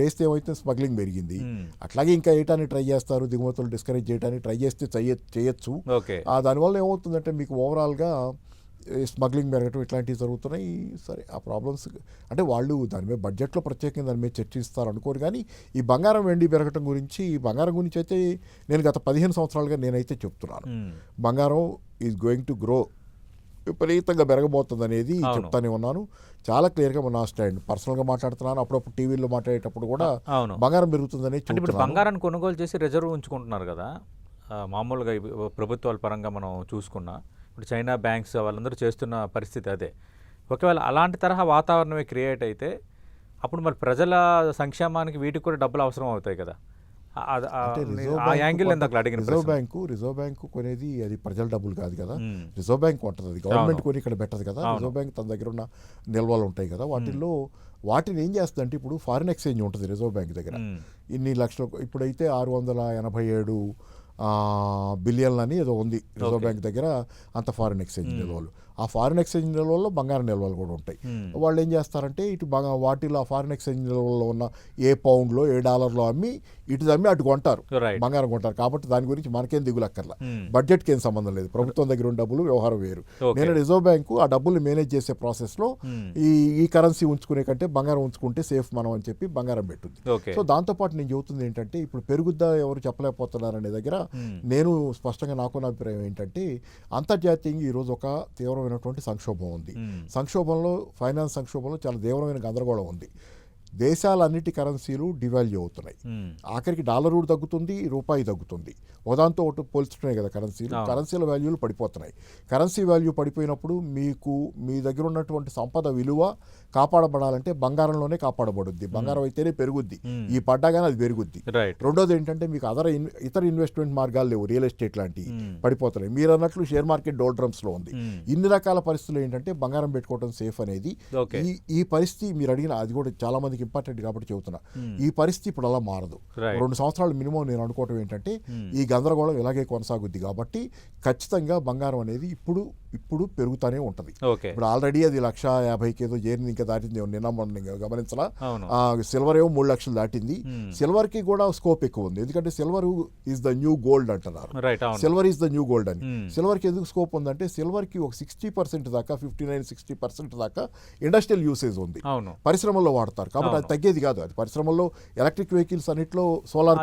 వేస్తే ఏమైతే స్మగ్లింగ్ పెరిగింది. అట్లాగే ఇంకా వేయటానికి ట్రై చేస్తారు, దిగుమతులు డిస్కరేజ్ చేయడానికి ట్రై చేస్తే చేయొచ్చు. దానివల్ల ఏమవుతుందంటే మీకు ఓవరాల్గా స్మగ్లింగ్ పెరగటం ఇట్లాంటివి జరుగుతున్నాయి. సరే, ఆ ప్రాబ్లమ్స్ అంటే వాళ్ళు దాని మీద బడ్జెట్లో ప్రత్యేకంగా దాని మీద చర్చిస్తారు అనుకోరు. కానీ ఈ బంగారం వెండి పెరగటం గురించి, ఈ బంగారం గురించి అయితే నేను గత 15 సంవత్సరాలుగా నేనైతే చెప్తున్నాను, బంగారం ఈజ్ గోయింగ్ టు గ్రో, విపరీతంగా పెరగబోతుంది అనేది చెప్తానే ఉన్నాను. చాలా క్లియర్గా నా స్టాండ్ పర్సనల్గా మాట్లాడుతున్నాను. అప్పుడప్పుడు టీవీలో మాట్లాడేటప్పుడు కూడా బంగారం పెరుగుతుందని చెప్తున్నాను.
ఇప్పుడు బంగారాన్ని కొనుగోలు చేసి రిజర్వ్ ఉంచుకుంటున్నారు కదా మామూలుగా ప్రభుత్వాల పరంగా మనం చూసుకున్నా. ఇప్పుడు చైనా బ్యాంక్స్ వాళ్ళందరూ చేస్తున్న పరిస్థితి అదే. ఒకవేళ అలాంటి తరహా వాతావరణమే క్రియేట్ అయితే అప్పుడు మరి ప్రజల సంక్షేమానికి వీటికి కూడా డబ్బులు అవసరం అవుతాయి కదా.
రిజర్వ్ బ్యాంకు కొనేది అది ప్రజల డబ్బులు కాదు కదా. రిజర్వ్ బ్యాంక్ కొంటది, అది గవర్నమెంట్ కొని ఇక్కడ పెట్టదు కదా. రిజర్వ్ బ్యాంక్ తన దగ్గర ఉన్న నిల్వలు ఉంటాయి కదా, వాటిని ఏం చేస్తుందంటే ఇప్పుడు ఫారిన్ ఎక్స్చేంజ్ ఉంటుంది రిజర్వ్ బ్యాంక్ దగ్గర. ఇన్ని లక్షలు, ఇప్పుడైతే 687 బిలియన్లు అని ఏదో ఉంది రిజర్వ్ బ్యాంక్ దగ్గర, అంత ఫారిన్ ఎక్స్చేంజ్ నిల్వలు. ఆ ఫారిన్ ఎక్స్చేంజ్ నిల్వల్లో బంగారం నిల్వలు కూడా ఉంటాయి. వాళ్ళు ఏం చేస్తారంటే ఇటు వాటిలో ఆ ఫారిన్ ఎక్స్చేంజ్ నిల్వల్లో ఉన్న ఏ పౌండ్లో ఏ డాలర్లో అమ్మి అటు కొంటారు, బంగారం కొంటారు. కాబట్టి దాని గురించి మనకేం దిగులక్కర్లా, బడ్జెట్కి ఏం సంబంధం లేదు, ప్రభుత్వం దగ్గర ఉన్న డబ్బులు వ్యవహారం వేరు. నేను రిజర్వ్ బ్యాంకు ఆ డబ్బులు మేనేజ్ చేసే ప్రాసెస్లో ఈ కరెన్సీ ఉంచుకునే కంటే బంగారం ఉంచుకుంటే సేఫ్ మనం అని చెప్పి బంగారం పెట్టుద్ది. సో దాంతోపాటు నేను చెబుతుంది ఏంటంటే ఇప్పుడు పెరుగుద్దా ఎవరు చెప్పలేకపోతున్నారు అనే దగ్గర నేను స్పష్టంగా నాకున్న అభిప్రాయం ఏంటంటే అంతర్జాతీయంగా ఈరోజు ఒక తీవ్రమైనటువంటి సంక్షోభం ఉంది. సంక్షోభంలో, ఫైనాన్స్ సంక్షోభంలో చాలా తీవ్రమైన గందరగోళం ఉంది. దేశాలన్నిటి కరెన్సీలు డివాల్యూ అవుతున్నాయి. ఆఖరికి డాలర్ కూడా తగ్గుతుంది, రూపాయి తగ్గుతుంది. ఒకదాంతో ఒకటి పోల్చుతున్నాయి కదా కరెన్సీల వాల్యూలు పడిపోతున్నాయి. కరెన్సీ వాల్యూ పడిపోయినప్పుడు మీ దగ్గర ఉన్నటువంటి సంపద విలువ కాపాడబడాలంటే బంగారంలోనే కాపాడబడుద్ది. బంగారం అయితేనే పెరుగుద్ది, ఈ పడ్డాగానే అది పెరుగుద్ది. రెండోది ఏంటంటే మీకు ఇతర ఇన్వెస్ట్మెంట్ మార్గాలు లేవు, రియల్ ఎస్టేట్ లాంటివి పడిపోతున్నాయి. మీరు అన్నట్లు షేర్ మార్కెట్ డోల్డ్రమ్స్లో ఉంది. ఇన్ని రకాల పరిస్థితులు ఏంటంటే బంగారం పెట్టుకోవడం సేఫ్ అనేది ఈ పరిస్థితి మీరు అడిగిన అది కూడా చాలా మంది మందికి ఇంపార్టెంట్ కాబట్టి చెబుతున్నా. ఈ పరిస్థితి ఇప్పుడు అలా మారదు. 2 సంవత్సరాలు మినిమం నేను అనుకోవటం ఏంటంటే ఈ గందరగోళం ఇలాగే కొనసాగుద్ది కాబట్టి ఖచ్చితంగా బంగారం అనేది ఇప్పుడు పెరుగుతూనే ఉంటుంది. ఇప్పుడు ఆల్రెడీ అది 1,50,000 ఏదో చేరింది, ఇంకా దాటింది నిన్న మొన్న గమనించలా. సిల్వర్ ఏమో 3 లక్షలు దాటింది. సిల్వర్ కి కూడా స్కోప్ ఎక్కువ ఉంది, ఎందుకంటే silver is the new gold అంటున్నారు. Silver is the new gold అని. సిల్వర్ కి ఎందుకు స్కోప్ ఉందంటే సిల్వర్ కి ఒక 60% దాకా 59-60% దాకా ఇండస్ట్రియల్ యూసేజ్ ఉంది, పరిశ్రమల్లో వాడతారు కాబట్టి అది తగ్గేది కాదు. అది పరిశ్రమల్లో ఎలక్ట్రిక్ వెహికల్స్ అన్నింటిలో సోలార్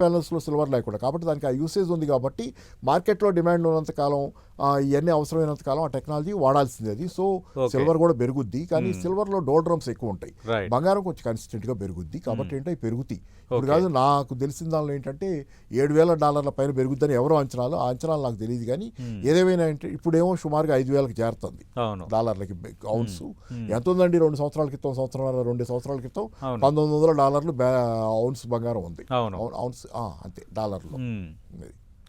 ప్యానెల్స్ లో సిల్వర్ లేకుండా, కాబట్టి దానికి ఆ యూసేజ్ ఉంది కాబట్టి మార్కెట్లో డిమాండ్ ఉన్నంత కాలం ఇవన్నీ అవసరమైనంత కాలం ఆ టెక్నాలజీ వాడాల్సింది. అది సో సిల్వర్ కూడా పెరుగుద్ది, కానీ సిల్వర్ లో డోల్డ్రమ్స్ ఎక్కువ ఉంటాయి. బంగారం కొంచెం కన్సిస్టెంట్ గా పెరుగుద్ది కాబట్టి ఏంటో పెరుగుతాయి. ఇప్పుడు కాదు, నాకు తెలిసిన దానిలో ఏంటంటే $7,000 పైన పెరుగుద్దని ఎవరో అంచనాలు, ఆ అంచనాలు నాకు తెలియదు. కానీ ఏదేమైనా అంటే ఇప్పుడేమో సుమారుగా 5,000కి చేరుతుంది డాలర్లకి ఔన్స్. ఎంత ఉందండి 2 సంవత్సరాల క్రితం, 2 సంవత్సరాల క్రితం $1,900 ఔన్స్ బంగారం ఉంది. ఔన్స్ అంతే డాలర్లో.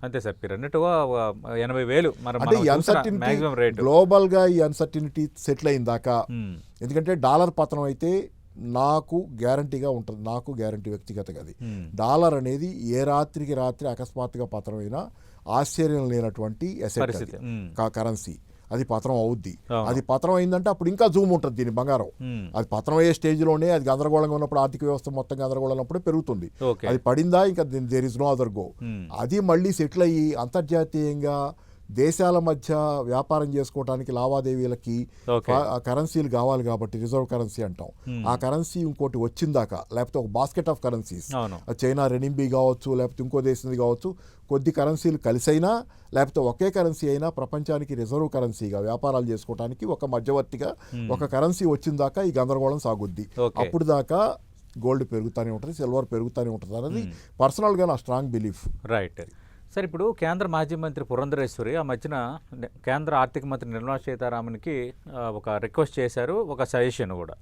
అంతే సార్, మీరు అన్నట్టుగా 80,000
అంటే ఈ అన్సర్టినిటీ గ్లోబల్ గా ఈ అన్సర్టినిటీ సెటిల్ అయిన దాకా. ఎందుకంటే డాలర్ పతనం అయితే నాకు గ్యారంటీగా ఉంటుంది, నాకు గ్యారంటీ వ్యక్తిగతంగా. అది డాలర్ అనేది ఏ రాత్రికి రాత్రి అకస్మాత్తుగా పతనమైనా ఆశ్చర్యం లేనటువంటి అసెట్, కరెన్సీ. అది పతనం అవుద్ది. అది పతనం అయిందంటే అప్పుడు ఇంకా జూమ్ ఉంటుంది దీని బంగారం. అది పతనం అయ్యే స్టేజ్లోనే, అది గందరగోళంగా ఉన్నప్పుడు, ఆర్థిక వ్యవస్థ మొత్తం గందరగోళం ఉన్నప్పుడే పెరుగుతుంది. అది పడిందా ఇంకా there is no other go. అది మళ్ళీ సెటిల్ అయ్యి అంతర్జాతీయంగా దేశాల మధ్య వ్యాపారం చేసుకోవడానికి లావాదేవీలకి కరెన్సీలు కావాలి కాబట్టి రిజర్వ్ కరెన్సీ అంటాం. ఆ కరెన్సీ ఇంకోటి వచ్చిందాక, లేకపోతే ఒక బాస్కెట్ ఆఫ్ కరెన్సీస్, చైనా రెనింబీ కావచ్చు, లేకపోతే ఇంకో దేశంది కావచ్చు, కొద్ది కరెన్సీలు కలిసైనా లేకపోతే ఒకే కరెన్సీ అయినా ప్రపంచానికి రిజర్వ్ కరెన్సీగా వ్యాపారాలు చేసుకోవడానికి ఒక మధ్యవర్తిగా ఒక కరెన్సీ వచ్చిందాకా ఈ గందరగోళం సాగుద్ది. అప్పుడు దాకా గోల్డ్ పెరుగుతూనే ఉంటుంది, సిల్వర్ పెరుగుతూనే ఉంటుంది అనేది పర్సనల్గా నా స్ట్రాంగ్ బిలీఫ్.
Right sir. ఇప్పుడు కేంద్ర మాజీ మంత్రి పురంధరేశ్వరి ఆ మధ్యన కేంద్ర ఆర్థిక మంత్రి నిర్మలా సీతారామన్కి ఒక రిక్వెస్ట్ చేశారు, ఒక సజెషన్ కూడా.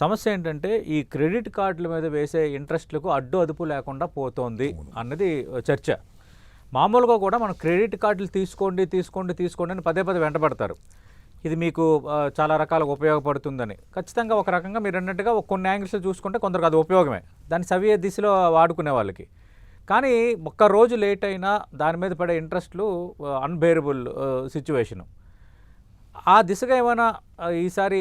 సమస్య ఏంటంటే ఈ క్రెడిట్ కార్డుల మీద వేసే ఇంట్రెస్ట్లకు అడ్డు అదుపు లేకుండా పోతోంది అన్నది చర్చ. మామూలుగా కూడా మనం క్రెడిట్ కార్డులు తీసుకోండి అని పదే వెంటబడతారు. ఇది మీకు చాలా రకాలుగా ఉపయోగపడుతుందని. ఖచ్చితంగా ఒక రకంగా మీరు అన్నట్టుగా కొన్ని యాంగిల్స్ చూసుకుంటే కొందరికి అది ఉపయోగమే, దాన్ని సవ్య దిశలో వాడుకునే వాళ్ళకి. కానీ ఒక్క రోజు లేట్ అయినా దాని మీద పడే ఇంట్రెస్ట్లు అన్బేరబుల్ సిచ్యువేషను. ఆ దిశగా ఏమైనా ఈసారి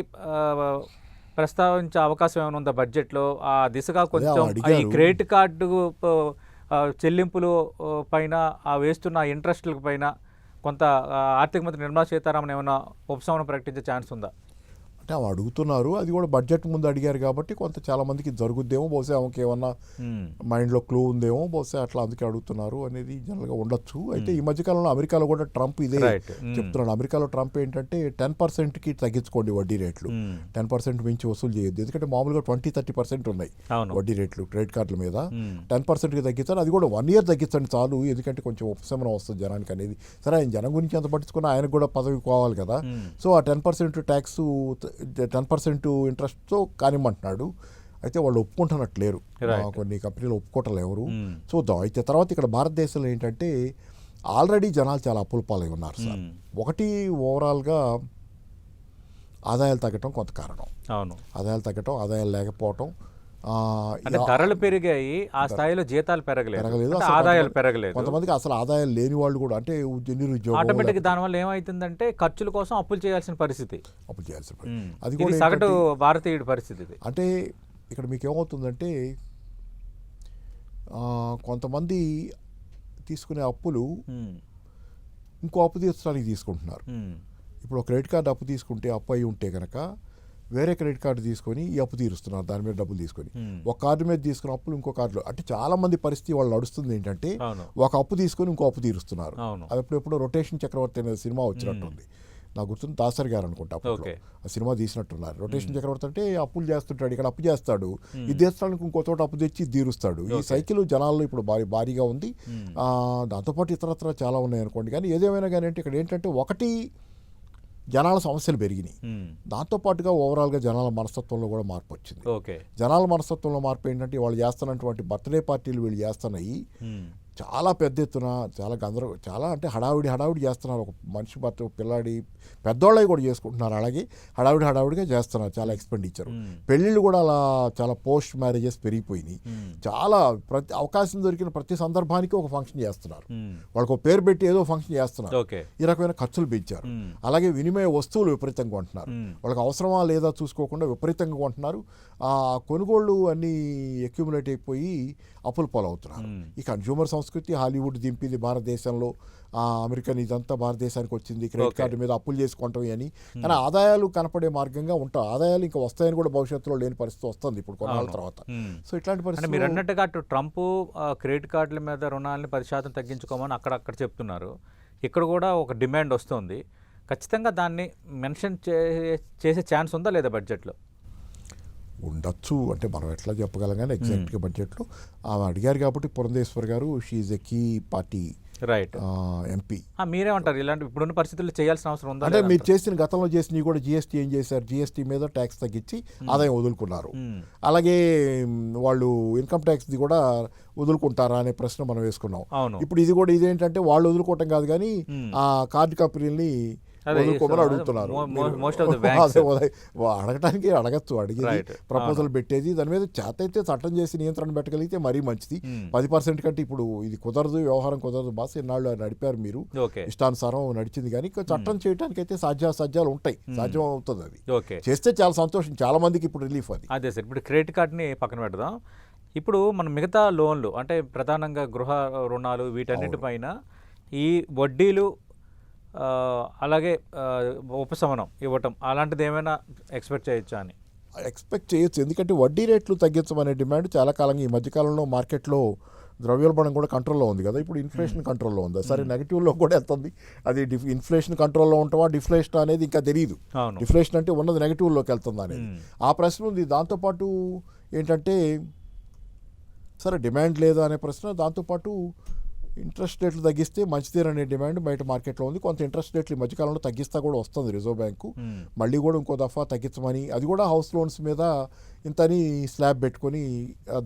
ప్రస్తావించే అవకాశం ఏమైనా ఉందా బడ్జెట్లో? ఆ దిశగా కొంచెం ఈ క్రెడిట్ కార్డు చెల్లింపులు పైన వేస్తున్న ఇంట్రెస్ట్ల పైన కొంత ఆర్థిక మంత్రి నిర్మలా సీతారామన్ ఏమైనా ఉపశమనం ప్రకటించే ఛాన్స్ ఉందా?
అంటే అవి అడుగుతున్నారు, అది కూడా బడ్జెట్ ముందు అడిగారు కాబట్టి కొంత చాలా మందికి జరుగుద్దేమో, బహుశా ఆమెకి ఏమన్నా మైండ్లో క్లూ ఉందేమో, బహుశా అట్లా అందుకే అడుగుతున్నారు అనేది జనరల్గా ఉండొచ్చు. అయితే ఈ మధ్యకాలంలో అమెరికాలో కూడా ట్రంప్ ఇదే చెప్తున్నాడు. అమెరికాలో ట్రంప్ ఏంటంటే 10%కి తగ్గించుకోండి వడ్డీ రేట్లు, 10% మించి వసూలు చేయొద్దు. ఎందుకంటే మామూలుగా 20-30% ఉన్నాయి వడ్డీ రేట్లు క్రెడిట్ కార్డుల మీద. 10%కి తగ్గించాలి, అది కూడా 1 year తగ్గించండి చాలు, ఎందుకంటే కొంచెం ఉపశమనం వస్తుంది జనానికి అనేది. సరే, ఆయన జనం గురించి ఎంత పట్టించుకున్నా ఆయనకు కూడా పదవి కావాలి కదా. సో ఆ 10% ట్యాక్స్ 10% ఇంట్రెస్ట్తో కానిమ్మంటున్నాడు. అయితే వాళ్ళు ఒప్పుకుంటున్నట్లేరు, కొన్ని కంపెనీలు ఒప్పుకోవటం ఎవరు. చూద్దాం. అయితే తర్వాత ఇక్కడ భారతదేశంలో ఏంటంటే ఆల్రెడీ జనాలు చాలా అప్పుల పాలై ఉన్నారు సార్. ఒకటి, ఓవరాల్గా ఆదాయాలు తగ్గటం కొంత కారణం. ఆదాయాలు తగ్గటం, ఆదాయాలు లేకపోవటం,
ధరలు పెరిగాయి, ఆ స్థాయిలో జీతాలు పెరగలేదు, ఆదాయాలు పెరగలేదు.
కొంతమందికి అసలు ఆదాయాలు లేని వాళ్ళు కూడా, అంటే నిరుద్యోగం,
ఆటోమేటిక్ దానివల్ల ఏమవుతుందంటే ఖర్చుల కోసం అప్పులు చేయాల్సిన పరిస్థితి.
అది కూడా
సగటు భారతీయుడి పరిస్థితి.
అంటే ఇక్కడ మీకు ఏమవుతుందంటే కొంతమంది తీసుకునే అప్పులు ఇంకో అప్పు తీర్చడానికి తీసుకుంటున్నారు. ఇప్పుడు క్రెడిట్ కార్డు అప్పు తీసుకుంటే, అప్పు అయి ఉంటే కనుక వేరే క్రెడిట్ కార్డు తీసుకొని ఈ అప్పు తీరుస్తున్నారు, దాని మీద డబ్బులు తీసుకొని. ఒక కార్డు మీద తీసుకున్న అప్పులు ఇంకో కార్డులో, అంటే చాలా మంది పరిస్థితి వాళ్ళు నడుస్తుంది ఏంటంటే ఒక అప్పు తీసుకొని ఇంకో అప్పు తీరుస్తున్నారు. అది ఎప్పుడెప్పుడు రొటేషన్ చక్రవర్తి అనే సినిమా వచ్చినట్టుంది, నాకు గుర్తుంది, దాసరి గారు అనుకుంటా అప్పుడు ఆ సినిమా తీసినట్టున్నారు. రొటేషన్ చక్రవర్తి అంటే అప్పులు చేస్తుంటాడు, ఇక్కడ అప్పు చేస్తాడు, ఇది చేస్తానికి ఇంకో చోట అప్పు తెచ్చి తీరుస్తాడు. ఈ సైకిల్ జనాల్లో ఇప్పుడు భారీగా ఉంది. దాంతోపాటు ఇతరత్ర చాలా ఉన్నాయి అనుకోండి. కానీ ఏదేమైనా కానీ అంటే ఇక్కడ ఏంటంటే ఒకటి, జనాల సమస్యలు పెరిగినాయి, దాంతోపాటుగా ఓవరాల్గా జనాల మనస్తత్వంలో కూడా మార్పు వచ్చింది. జనాల మనస్తత్వంలో మార్పు ఏంటంటే వాళ్ళు చేస్తున్నటువంటి బర్త్డే పార్టీలు వీళ్ళు చేస్తున్నాయి, చాలా పెద్ద ఎత్తున చాలా అంటే హడావిడి చేస్తున్నారు. ఒక మనిషి భర్త పిల్లాడి పెద్దోళ్ళవి కూడా చేసుకుంటున్నారు. అలాగే హడావిడిగా చేస్తున్నారు చాలా ఎక్స్పెండిచర్. పెళ్ళిళ్ళు కూడా అలా చాలా పోస్ట్ మ్యారేజెస్ పెరిగిపోయినాయి. చాలా అవకాశం దొరికిన ప్రతి సందర్భానికి ఒక ఫంక్షన్ చేస్తున్నారు. వాళ్ళకు ఒక పేరు పెట్టి ఏదో ఫంక్షన్ చేస్తున్నారు. ఈ రకమైన ఖర్చులు పెంచారు. అలాగే వినిమయ వస్తువులు విపరీతంగా కొంటున్నారు. వాళ్ళకి అవసరమా లేదా చూసుకోకుండా విపరీతంగా కొంటున్నారు. ఆ కొనుగోళ్ళు అన్నీ అక్యుములేట్ అయిపోయి అప్పుల పాలవుతున్నారు. ఈ కన్జ్యూమర్ సంస్కృతి హాలీవుడ్ దింపింది భారతదేశంలో. అమెరికన్ ఇదంతా భారతదేశానికి వచ్చింది. క్రెడిట్ కార్డు మీద అప్పులు చేసుకుంటాం అని. కానీ ఆదాయాలు కనపడే మార్గంగా ఉంటాయి. ఆదాయాలు ఇంకా వస్తాయని కూడా భవిష్యత్తులో లేని పరిస్థితి వస్తుంది ఇప్పుడు కొన్నాళ్ళ తర్వాత. సో ఇట్లాంటి పరిస్థితి
మీరు అన్నట్టుగా అటు ట్రంప్ క్రెడిట్ కార్డుల మీద రుణాలని 10% తగ్గించుకోమని అక్కడ చెప్తున్నారు. ఇక్కడ కూడా ఒక డిమాండ్ వస్తుంది. ఖచ్చితంగా దాన్ని మెన్షన్ చేసే ఛాన్స్ ఉందా లేదా బడ్జెట్లో?
ఉండొచ్చు. అంటే మనం ఎట్లా చెప్పగలం కానీ ఎగ్జాక్ట్గా బడ్జెట్లో ఆమె అడిగారు కాబట్టి పురంధేశ్వర్ గారు she a key party
right
MP.
మీరేమంటారు ఇలాంటి ఇప్పుడున్న పరిస్థితుల్లో చేయాల్సిన అవసరం ఉందా?
అంటే మీరు గతంలో చేసినవి కూడా జీఎస్టీ ఏం చేశారు? జీఎస్టీ మీద ట్యాక్స్ తగ్గించి ఆదాయం వదులుకున్నారు. అలాగే వాళ్ళు ఇన్కమ్ ట్యాక్స్ది కూడా వదులుకుంటారా అనే ప్రశ్న మనం వేసుకున్నాం. ఇప్పుడు ఇది కూడా ఇదేంటంటే వాళ్ళు వదులుకోవటం కాదు కానీ ఆ కార్డు కంపెనీలని వదులుకోమని అడుగుతున్నారు. అడగటానికి అడగచ్చు, అడిగేది ప్రపోజల్ పెట్టేది. దాని మీద చేత అయితే చట్టం చేసి నియంత్రణ పెట్టగలిగితే మరీ మంచిది. 10% కంటే ఇప్పుడు ఇది కుదరదు, వ్యవహారం కుదరదు బాస్. ఎన్నాళ్ళు నడిపారు మీరు, ఇష్టానుసారం నడిచింది. కానీ చట్టం చేయడానికి అయితే సాధ్యాలు ఉంటాయి, సాధ్యం అవుతుంది. అది చేస్తే చాలా సంతోషం, చాలా మందికి ఇప్పుడు రిలీఫ్ అది.
అదే సార్, ఇప్పుడు క్రెడిట్ కార్డ్ని పక్కన పెడదాం. ఇప్పుడు మనం మిగతా లోన్లు అంటే ప్రధానంగా గృహ రుణాలు వీటన్నిటిపైన ఈ వడ్డీలు అలాగే ఉపశమనం ఇవ్వటం అలాంటిది ఏమైనా ఎక్స్పెక్ట్ చేయొచ్చా అని?
ఎక్స్పెక్ట్ చేయొచ్చు. ఎందుకంటే వడ్డీ రేట్లు తగ్గించమనే డిమాండ్ చాలా కాలంగా ఈ మధ్యకాలంలో మార్కెట్లో ద్రవ్యోల్బణం కూడా కంట్రోల్లో ఉంది కదా. ఇప్పుడు ఇన్ఫ్లేషన్ కంట్రోల్లో ఉంది. సరే నెగిటివ్లో కూడా వెళ్తుంది. అది ఇన్ఫ్లేషన్ కంట్రోల్లో ఉంటావా డిఫ్లేషన్ అనేది ఇంకా తెలియదు. డిఫ్లేషన్ అంటే ఉన్నది నెగిటివ్లోకి వెళ్తుందా అనేది ఆ ప్రశ్న ఉంది. దాంతోపాటు ఏంటంటే సరే డిమాండ్ లేదా అనే ప్రశ్న, దాంతోపాటు ఇంట్రెస్ట్ రేట్లు తగ్గిస్తే మంచిదేననే డిమాండ్ బయట మార్కెట్లో ఉంది. కొంత ఇంట్రెస్ట్ రేట్లు ఈ మధ్యకాలంలో తగ్గిస్తా కూడా వస్తుంది రిజర్వ్ బ్యాంకు. మళ్ళీ కూడా ఇంకో దఫా తగ్గించమని, అది కూడా హౌస్ లోన్స్ మీద ఇంతని స్లాబ్ పెట్టుకొని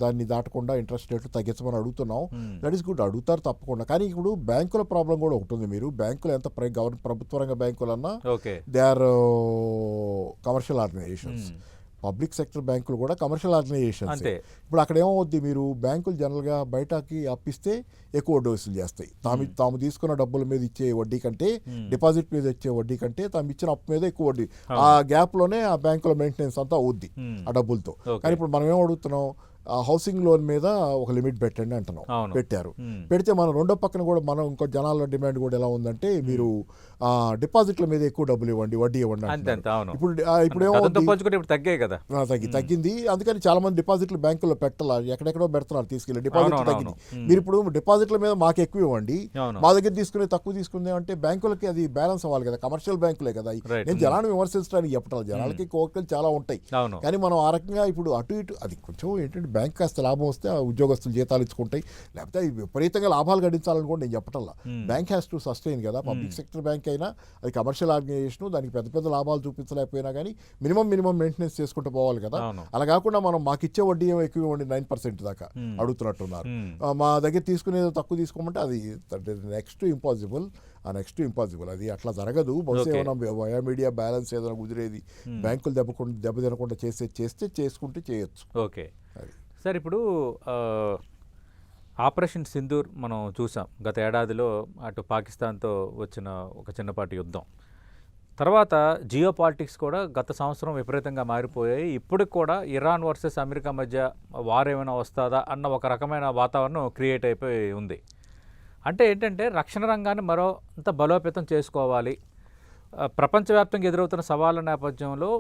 దాన్ని దాటకుండా ఇంట్రెస్ట్ రేట్లు తగ్గించమని అడుగుతున్నాం. దట్ ఈస్ గుడ్, అడుగుతారు తప్పకుండా. కానీ ఇప్పుడు బ్యాంకుల ప్రాబ్లం కూడా ఒకటి ఉంది. మీరు బ్యాంకులు ఎంత ప్రభుత్వ రంగ బ్యాంకులన్నా they are commercial organisations. Public sector బ్యాంకులు కూడా కమర్షియల్ ఆర్గనైజేషన్స్. ఇప్పుడు అక్కడ ఏమవుద్ది, మీరు బ్యాంకులు జనరల్గా బయటకి అప్పిస్తే ఎక్కువ వడ్డీ వసూలు చేస్తాయి. తాము తీసుకున్న డబ్బుల మీద ఇచ్చే వడ్డీ కంటే, డిపాజిట్ మీద ఇచ్చే వడ్డీ కంటే తాము ఇచ్చిన అప్పు మీద ఎక్కువ వడ్డీ. ఆ గ్యాప్లోనే ఆ బ్యాంకుల మెయింటెనెన్స్ అంతా అవుద్ది ఆ డబ్బులతో. కానీ ఇప్పుడు మనం ఏం అడుగుతున్నాం, హౌసింగ్ లోన్ మీద ఒక లిమిట్ పెట్టండి అంటున్నాం. పెట్టారు. పెడితే మనం రెండో పక్కన కూడా మనం ఇంకో జనాల డిమాండ్ కూడా ఎలా ఉందంటే, మీరు డిపాజిట్ల మీద ఎక్కువ డబ్బులు ఇవ్వండి, వడ్డీ ఇవ్వండి. ఇప్పుడు తగ్గింది. అందుకని చాలా మంది డిపాజిట్లు బ్యాంకుల్లో పెట్టాలి, ఎక్కడెక్కడో పెడుతున్నారు తీసుకెళ్ళి. డిపాజిట్లు తగ్గింది. మీరు ఇప్పుడు డిపాజిట్ల మీద మాకు ఎక్కువ ఇవ్వండి, మా దగ్గర తీసుకునే తక్కువ తీసుకుంది అంటే బ్యాంకులకి అది బ్యాలెన్స్ అవ్వాలి కదా. కమర్షియల్ బ్యాంకులే కదా. నేను జనాన్ని విమర్శించడానికి చెప్పాలి, జనాలకి కోరికలు చాలా ఉంటాయి. కానీ మనం ఆ రకంగా ఇప్పుడు అటు ఇటు అది కొంచెం ఏంటంటే బ్యాంక్ కాస్త లాభం వస్తే ఆ ఉద్యోగస్తులు జీతాలు ఇచ్చుకుంటాయి, లేకపోతే విపరీతంగా లాభాలు గడించాలని కూడా నేను చెప్పటల్లా. బ్యాంక్ హ్యాస్ టు సస్టైన్ కదా. పబ్లిక్ సెక్టర్ బ్యాంక్ అయినా అది కమర్షియల్ ఆర్గనైజేషన్, దానికి పెద్ద పెద్ద లాభాలు చూపించలేకపోయినా కానీ మినిమం మెయింటెనెన్స్ చేసుకుంటూ పోవాలి కదా. అలా కాకుండా మనం మాకు ఇచ్చే వడ్డీ ఏమో ఎక్కువ ఇవ్వండి 9% దాకా అడుగుతున్నట్టున్నారు. మా దగ్గర తీసుకునేది తక్కువ తీసుకోమంటే అది నెక్స్ట్ ఇంపాసిబుల్. అది అట్లా జరగదు. బహుశా ఏమైనా వయా మీడియా బ్యాలెన్స్ ఏదైనా కుదిరేది, బ్యాంకులు దెబ్బ తినకుండా చేస్తే చేసుకుంటే చేయొచ్చు.
ఓకే సార్, ఇప్పుడు ఆపరేషన్ సింధూర్ మనం చూసాం గత ఏడాదిలో. అటు పాకిస్తాన్తో వచ్చిన ఒక చిన్నపాటి యుద్ధం తర్వాత జియో పాలిటిక్స్ కూడా గత సంవత్సరం విపరీతంగా మారిపోయాయి. ఇప్పటికి కూడా ఇరాన్ వర్సెస్ అమెరికా మధ్య వార్ ఏమైనా వస్తుందా అన్న ఒక రకమైన వాతావరణం క్రియేట్ అయిపోయి ఉంది. అంటే ఏంటంటే రక్షణ రంగాన్ని మరోంత బలోపేతం చేసుకోవాలి. ప్రపంచవ్యాప్తంగా ఎదురవుతున్న సవాళ్ళ నేపథ్యంలో,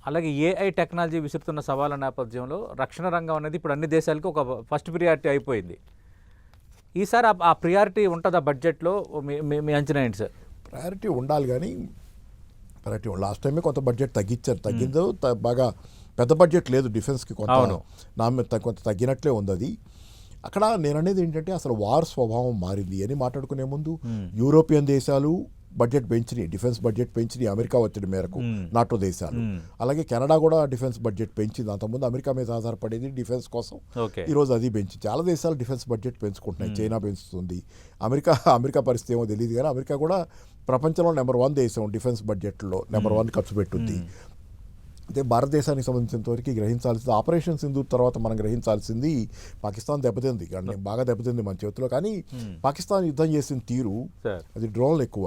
అలాగే ఏఐ టెక్నాలజీ విసురుతున్న సవాళ్ళ నేపథ్యంలో రక్షణ రంగం అనేది ఇప్పుడు అన్ని దేశాలకు ఒక ఫస్ట్ ప్రియారిటీ అయిపోయింది. ఈసారి ఆ ప్రియారిటీ ఉంటుందా బడ్జెట్లో? మీ అంచనా ఏంటి సార్?
ప్రయారిటీ ఉండాలి కానీ లాస్ట్ టైమే కొంత బడ్జెట్ తగ్గిందో బాగా పెద్ద బడ్జెట్ లేదు డిఫెన్స్కి. కొంత తగ్గినట్లే ఉంది అది. అక్కడ నేను అనేది ఏంటంటే అసలు వార్ స్వభావం మారింది అని మాట్లాడుకునే ముందు యూరోపియన్ దేశాలు బడ్జెట్ పెంచినాయి, డిఫెన్స్ బడ్జెట్ పెంచినాయి అమెరికా ఒత్తిడి మేరకు నాటో దేశాలు. అలాగే కెనడా కూడా డిఫెన్స్ బడ్జెట్ పెంచింది. అంతకుముందు అమెరికా మీద ఆధారపడేది డిఫెన్స్ కోసం, ఈరోజు అది పెంచి చాలా దేశాలు డిఫెన్స్ బడ్జెట్ పెంచుకుంటున్నాయి. చైనా పెంచుతుంది, అమెరికా పరిస్థితి ఏమో తెలియదు కానీ అమెరికా కూడా ప్రపంచంలో నెంబర్ 1 దేశం డిఫెన్స్ బడ్జెట్లో నెంబర్ 1 ఖర్చు పెట్టుద్ది. అయితే భారతదేశానికి సంబంధించినంతవరకు గ్రహించాల్సింది ఆపరేషన్ సింధూర్ తర్వాత మనం గ్రహించాల్సింది పాకిస్తాన్ దెబ్బతింది, కానీ బాగా దెబ్బతింది మన చేతిలో. కానీ పాకిస్తాన్ యుద్ధం చేసిన తీరు అది డ్రోన్లు ఎక్కువ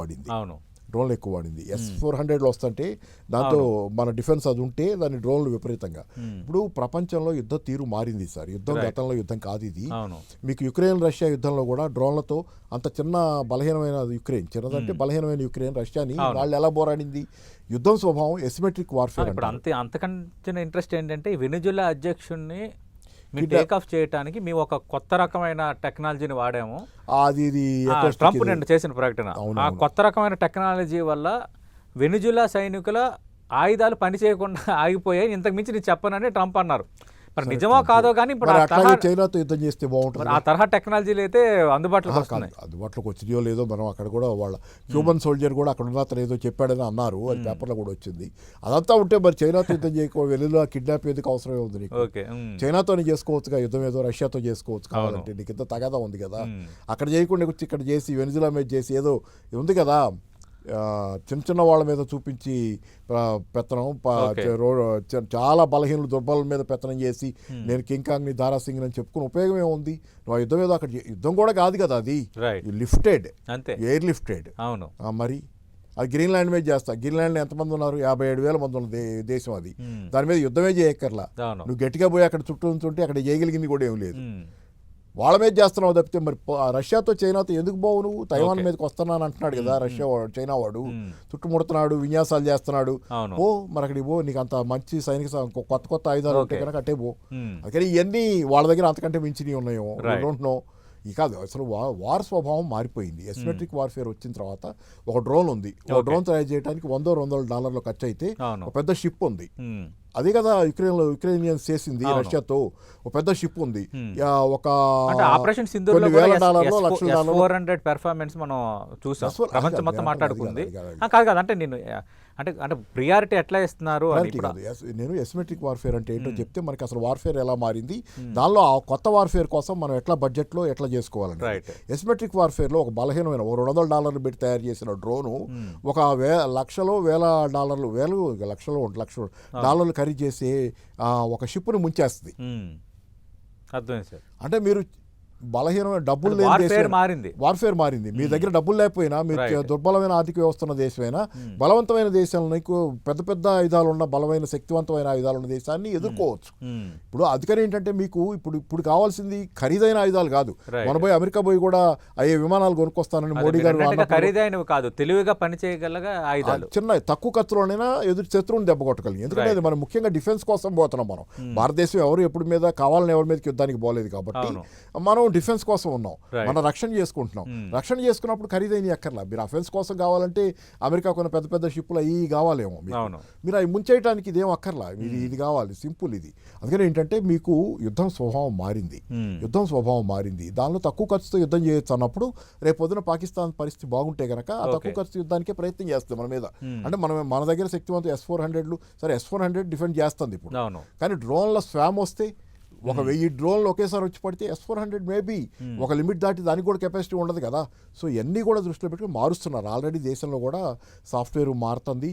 వాడింది. S-400 వస్తుంటే దాంతో మన డిఫెన్స్ అది ఉంటే దాని డ్రోన్లు విపరీతంగా. ఇప్పుడు ప్రపంచంలో యుద్ధ తీరు మారింది సార్. యుద్ధం గతంలో యుద్ధం కాదు ఇది. మీకు యుక్రెయిన్ రష్యా యుద్ధంలో కూడా డ్రోన్లతో అంత చిన్న బలహీనమైన యుక్రెయిన్, చిన్నదంటే బలహీనమైన యుక్రెయిన్ రష్యాని వాళ్ళు ఎలా పోరాడింది. యుద్ధం స్వభావం ఎసిమెట్రిక్ వార్ఫేర్.
అంతకంటే ఇంట్రెస్ట్ ఏంటంటే వెనిజులా అధ్యక్షుడిని టేక్ ఆఫ్ చేయడానికి మేము ఒక కొత్త రకమైన టెక్నాలజీని వాడాము.
ఇది
ట్రంప్ నిన్న చేసిన ప్రకటన. ఆ కొత్త రకమైన టెక్నాలజీ వల్ల వెనిజులా సైనికుల ఆయుధాలు పని చేయకుండా ఆగిపోయాయి, ఇంతకు మించి నేను చెప్పనని ట్రంప్ అన్నారు. మరి నిజమో కాదో కానీ ఇప్పుడు
చైనాతో యుద్ధం చేస్తే బాగుంటుంది.
ఆ తరహా టెక్నాలజీలు అయితే అందుబాటులోకి
వచ్చినాయో లేదో మనం అక్కడ కూడా వాళ్ళ హ్యూమన్ సోల్జర్ కూడా అక్కడ ఉన్న అతను ఏదో చెప్పాడని అన్నారు, అది పేపర్లో కూడా వచ్చింది. అదంతా ఉంటే మరి చైనాతో యుద్ధం చేయకపోతే వెలుగులో కిడ్నాప్ ఎందుకు అవసరమే ఉంది నీకు? చైనాతోనే చేసుకోవచ్చుగా యుద్ధం, ఏదో రష్యాతో చేసుకోవచ్చు కావాలంటే, నీకు ఇంత తగాదా ఉంది కదా. అక్కడ చేయకుండా వచ్చి ఇక్కడ చేసి వెనిజులా మీద చేసి ఏదో ఉంది కదా, చిన్న చిన్న వాళ్ళ మీద చూపించి పెత్తనం, చాలా బలహీనలు దుర్బలం మీద పెత్తనం చేసి నేను కింకాంగ్ని దారాసింగ్ అని చెప్పుకుని ఉపయోగం ఏముంది? నువ్వు యుద్ధం ఏదో అక్కడ యుద్ధం కూడా కాదు కదా, అది లిఫ్టెడ్, ఎయిర్ లిఫ్టెడ్. మరి అది గ్రీన్లాండ్ మీద చేస్తా. గ్రీన్లాండ్ ఎంతమంది ఉన్నారు? 57,000 మంది ఉన్న దేశం అది. దాని మీద యుద్ధమే చేయక్కర్లా. నువ్వు గట్టిగా పోయి అక్కడ చుట్టూ ఉంటుంటే అక్కడ చేయగలిగింది కూడా ఏం లేదు. వాళ్ళ మీద చేస్తున్నావు తప్పితే మరి రష్యాతో చైనాతో ఎందుకు పోవు నువ్వు? తైవాన్ మీదకి వస్తున్నాను అంటున్నాడు కదా రష్యా వాడు, చైనా వాడు చుట్టుముడుతున్నాడు, విన్యాసాలు చేస్తున్నాడు. ఓ మరి అక్కడికి పో, నీకు అంత మంచి సైనిక కొత్త ఆయుధాలు ఉంటే కనుక అట్టే పో. అందుకని ఇవన్నీ వాళ్ళ దగ్గర అంతకంటే మించినవి ఉన్నాయేమో, డోంట్ నో. ఈ కాదు అసలు వార్ స్వభావం మారిపోయింది. ఎసిమెట్రిక్ వార్ఫేర్ వచ్చిన తర్వాత ఒక డ్రోన్ ఉంది, ఒక డ్రోన్ తయారు చేయడానికి $100 ఖర్చు అయితే ఒక పెద్ద షిప్ ఉంది. అదే కదా యుక్రెయినియన్స్ చేసింది రష్యాతో. ఒక పెద్ద షిప్ ఉంది, ఒక
ఆపరేషన్ సింధూర్ $400 పెర్ఫార్మెన్స్ మనం చూసాం, ప్రపంచం మొత్తం మాట్లాడుకుంది. కాదు అంటే నేను అంటే ప్రియారిటీ ఎట్లా ఇస్తున్నారు
నేను ఎసిమెట్రిక్ వార్ఫేర్ అంటే ఏంటో చెప్తే మనకి అసలు వార్ఫేర్ ఎలా మారింది, దానిలో ఆ కొత్త వార్ఫేర్ కోసం మనం ఎట్లా బడ్జెట్లో ఎట్లా చేసుకోవాలంటే. ఎసిమెట్రిక్ వార్ఫేర్లో ఒక బలహీనమైన $200 పెట్టి తయారు చేసిన డ్రోను ఒక $1,000 ఖరీదు చేసి ఒక షిప్ను ముంచేస్తుంది. అంటే మీరు బలహీనమైన డబ్బులు వార్ఫేర్ మారింది. మీ దగ్గర డబ్బులు లేకపోయినా, మీరు దుర్బలమైన ఆర్థిక వ్యవస్థ ఉన్న దేశమైనా, బలవంతమైన దేశాలను నీకు పెద్ద ఆయుధాలు ఉన్న బలమైన శక్తివంతమైన ఆయుధాలు ఉన్న దేశాన్ని ఎదుర్కోవచ్చు. ఇప్పుడు అందుకని ఏంటంటే మీకు ఇప్పుడు కావాల్సింది ఖరీదైన ఆయుధాలు కాదు. మన పోయి అమెరికా పోయి కూడా అయ్యే విమానాలు కొనుక్కొస్తానని మోడీ గారు
ఖరీదైనవి కాదు, తెలివిగా పనిచేయగల ఆయుధాలు,
చిన్న తక్కువ ఖర్చులోనైనా శత్రువుని దెబ్బ కొట్టగలిగి. ఎందుకంటే అది మనం ముఖ్యంగా డిఫెన్స్ కోసం పోతున్నాం. మనం భారతదేశం ఎవరి మీద కావాలని ఎవరి మీదకి యుద్ధానికి పోలేదు కాబట్టి మనం డిఫెన్స్ కోసం ఉన్నాం, మనం రక్షణ చేసుకుంటున్నాం. రక్షణ చేసుకున్నప్పుడు ఖరీదైన ఎక్కర్లా. మీరు అఫెన్స్ కోసం కావాలంటే అమెరికా కొన్ని పెద్ద షిప్పులు అవి కావాలేమో, మీరు అవి ముంచేయడానికి ఇదేం అక్కర్లా, మీరు ఇది కావాలి, సింపుల్ ఇది. అందుకని ఏంటంటే మీకు యుద్ధం స్వభావం మారింది. దానిలో తక్కువ ఖర్చుతో యుద్ధం చేయొచ్చు అన్నప్పుడు రేపు పొద్దున పాకిస్తాన్ పరిస్థితి బాగుంటే కనుక ఆ తక్కువ ఖర్చు యుద్ధానికే ప్రయత్నం చేస్తుంది మన మీద. అంటే మన దగ్గర శక్తివంతం S-400 సరే, S-400 డిఫెండ్ చేస్తుంది ఇప్పుడు, కానీ డ్రోన్ల స్వామ్ వస్తే 1000 డ్రోన్లు ఒకేసారి వచ్చి పడితే S-400 మేబీ ఒక లిమిట్ దాటి దానికి కూడా కెపాసిటీ ఉండదు కదా. సో ఇవన్నీ కూడా దృష్టిలో పెట్టుకుని మారుస్తున్నారు. ఆల్రెడీ దేశంలో కూడా సాఫ్ట్వేర్ మారుతుంది.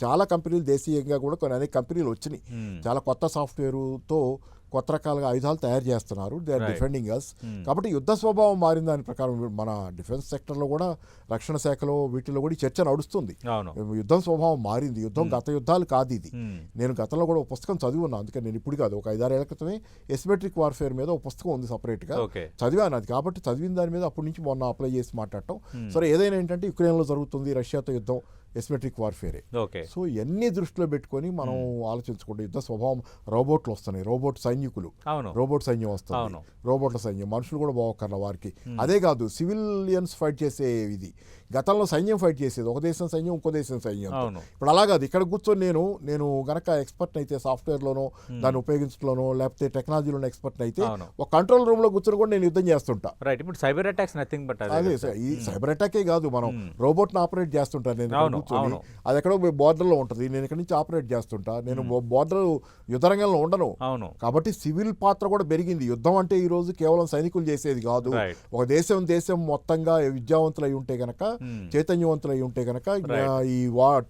చాలా కంపెనీలు దేశీయంగా కూడా అనేక కంపెనీలు వచ్చినాయి. చాలా కొత్త సాఫ్ట్వేర్తో కొత్త రకాలుగా ఆయుధాలు తయారు చేస్తున్నారు. దే ఆర్ డిఫెండింగ్ అస్. కాబట్టి యుద్ధ స్వభావం మారిన దాని ప్రకారం మన డిఫెన్స్ సెక్టర్లో కూడా, రక్షణ శాఖలో వీటిలో కూడా చర్చ నడుస్తుంది. యుద్ధం స్వభావం మారింది. గత యుద్ధాలు కాదు ఇది. నేను గతంలో కూడా ఒక పుస్తకం చదివి ఉన్నాను, అందుకని నేను ఇప్పుడు కాదు, ఒక 5-6 ఏళ్ల క్రితమే ఎసిమెట్రిక్ వార్ఫేర్ మీద ఒక పుస్తకం ఉంది సపరేట్గా, చదివాను అది. కాబట్టి చదివిన దాని మీద అప్పటి నుంచి మొన్న అప్లై చేసి మాట్లాడటం. సరే, ఏదైనా ఏంటంటే యుక్రెయిన్లో జరుగుతుంది, రష్యాతో యుద్ధం, ఎసిమెట్రిక్ వార్ఫేరే. సో ఇవన్నీ దృష్టిలో పెట్టుకొని మనం ఆలోచించుకుంటే యుద్ధ స్వభావం, రోబోట్లు వస్తున్నాయి, రోబోట్ సైన్యం వస్తుంది, రోబోట్ల సైన్యం, మనుషులు కూడా బాగోకర్ల వారికి. అదే కాదు, సివిలియన్స్ ఫైట్ చేసే ఇది గతంలో సైన్యం ఫైట్ చేసేది, ఒక దేశం సైన్యం ఇంకో దేశం సైన్యం.
అవును.
ఇప్పుడు అలా కాదు, ఇక్కడ కూర్చొని నేను గనక ఎక్స్పర్ట్ అయితే సాఫ్ట్వేర్లోనో దాన్ని ఉపయోగించడంలోనో లేకపోతే టెక్నాలజీలోనో ఎక్స్పర్ట్ అయితే
అవును.
ఒక కంట్రోల్ రూమ్లో కూర్చొని కూడా నేను యుద్ధం చేస్తుంటా.
రైట్. ఇప్పుడు సైబర్ అటాక్స్ నథింగ్ బట్
అదే ఈ సైబర్ అటాకే కాదు, మనం రోబోట్ని ఆపరేట్ చేస్తుంటాను నేను ఇక్కడ
అవును,
కూర్చొని.
అవును.
అది ఎక్కడో బోర్డర్లో ఉంటుంది, నేను ఇక్కడ నుంచి ఆపరేట్ చేస్తుంటా. నేను బోర్డర్ యుద్ధరంగంలో ఉండను.
అవును.
కాబట్టి సివిల్ పాత్ర కూడా పెరిగింది. యుద్ధం అంటే ఈ రోజు కేవలం సైనికులు చేసేది కాదు.
Right.
ఒక దేశం మొత్తంగా విద్యావంతులై ఉంటే గనక, చైతన్యవంతులై ఉంటే గనక, ఈ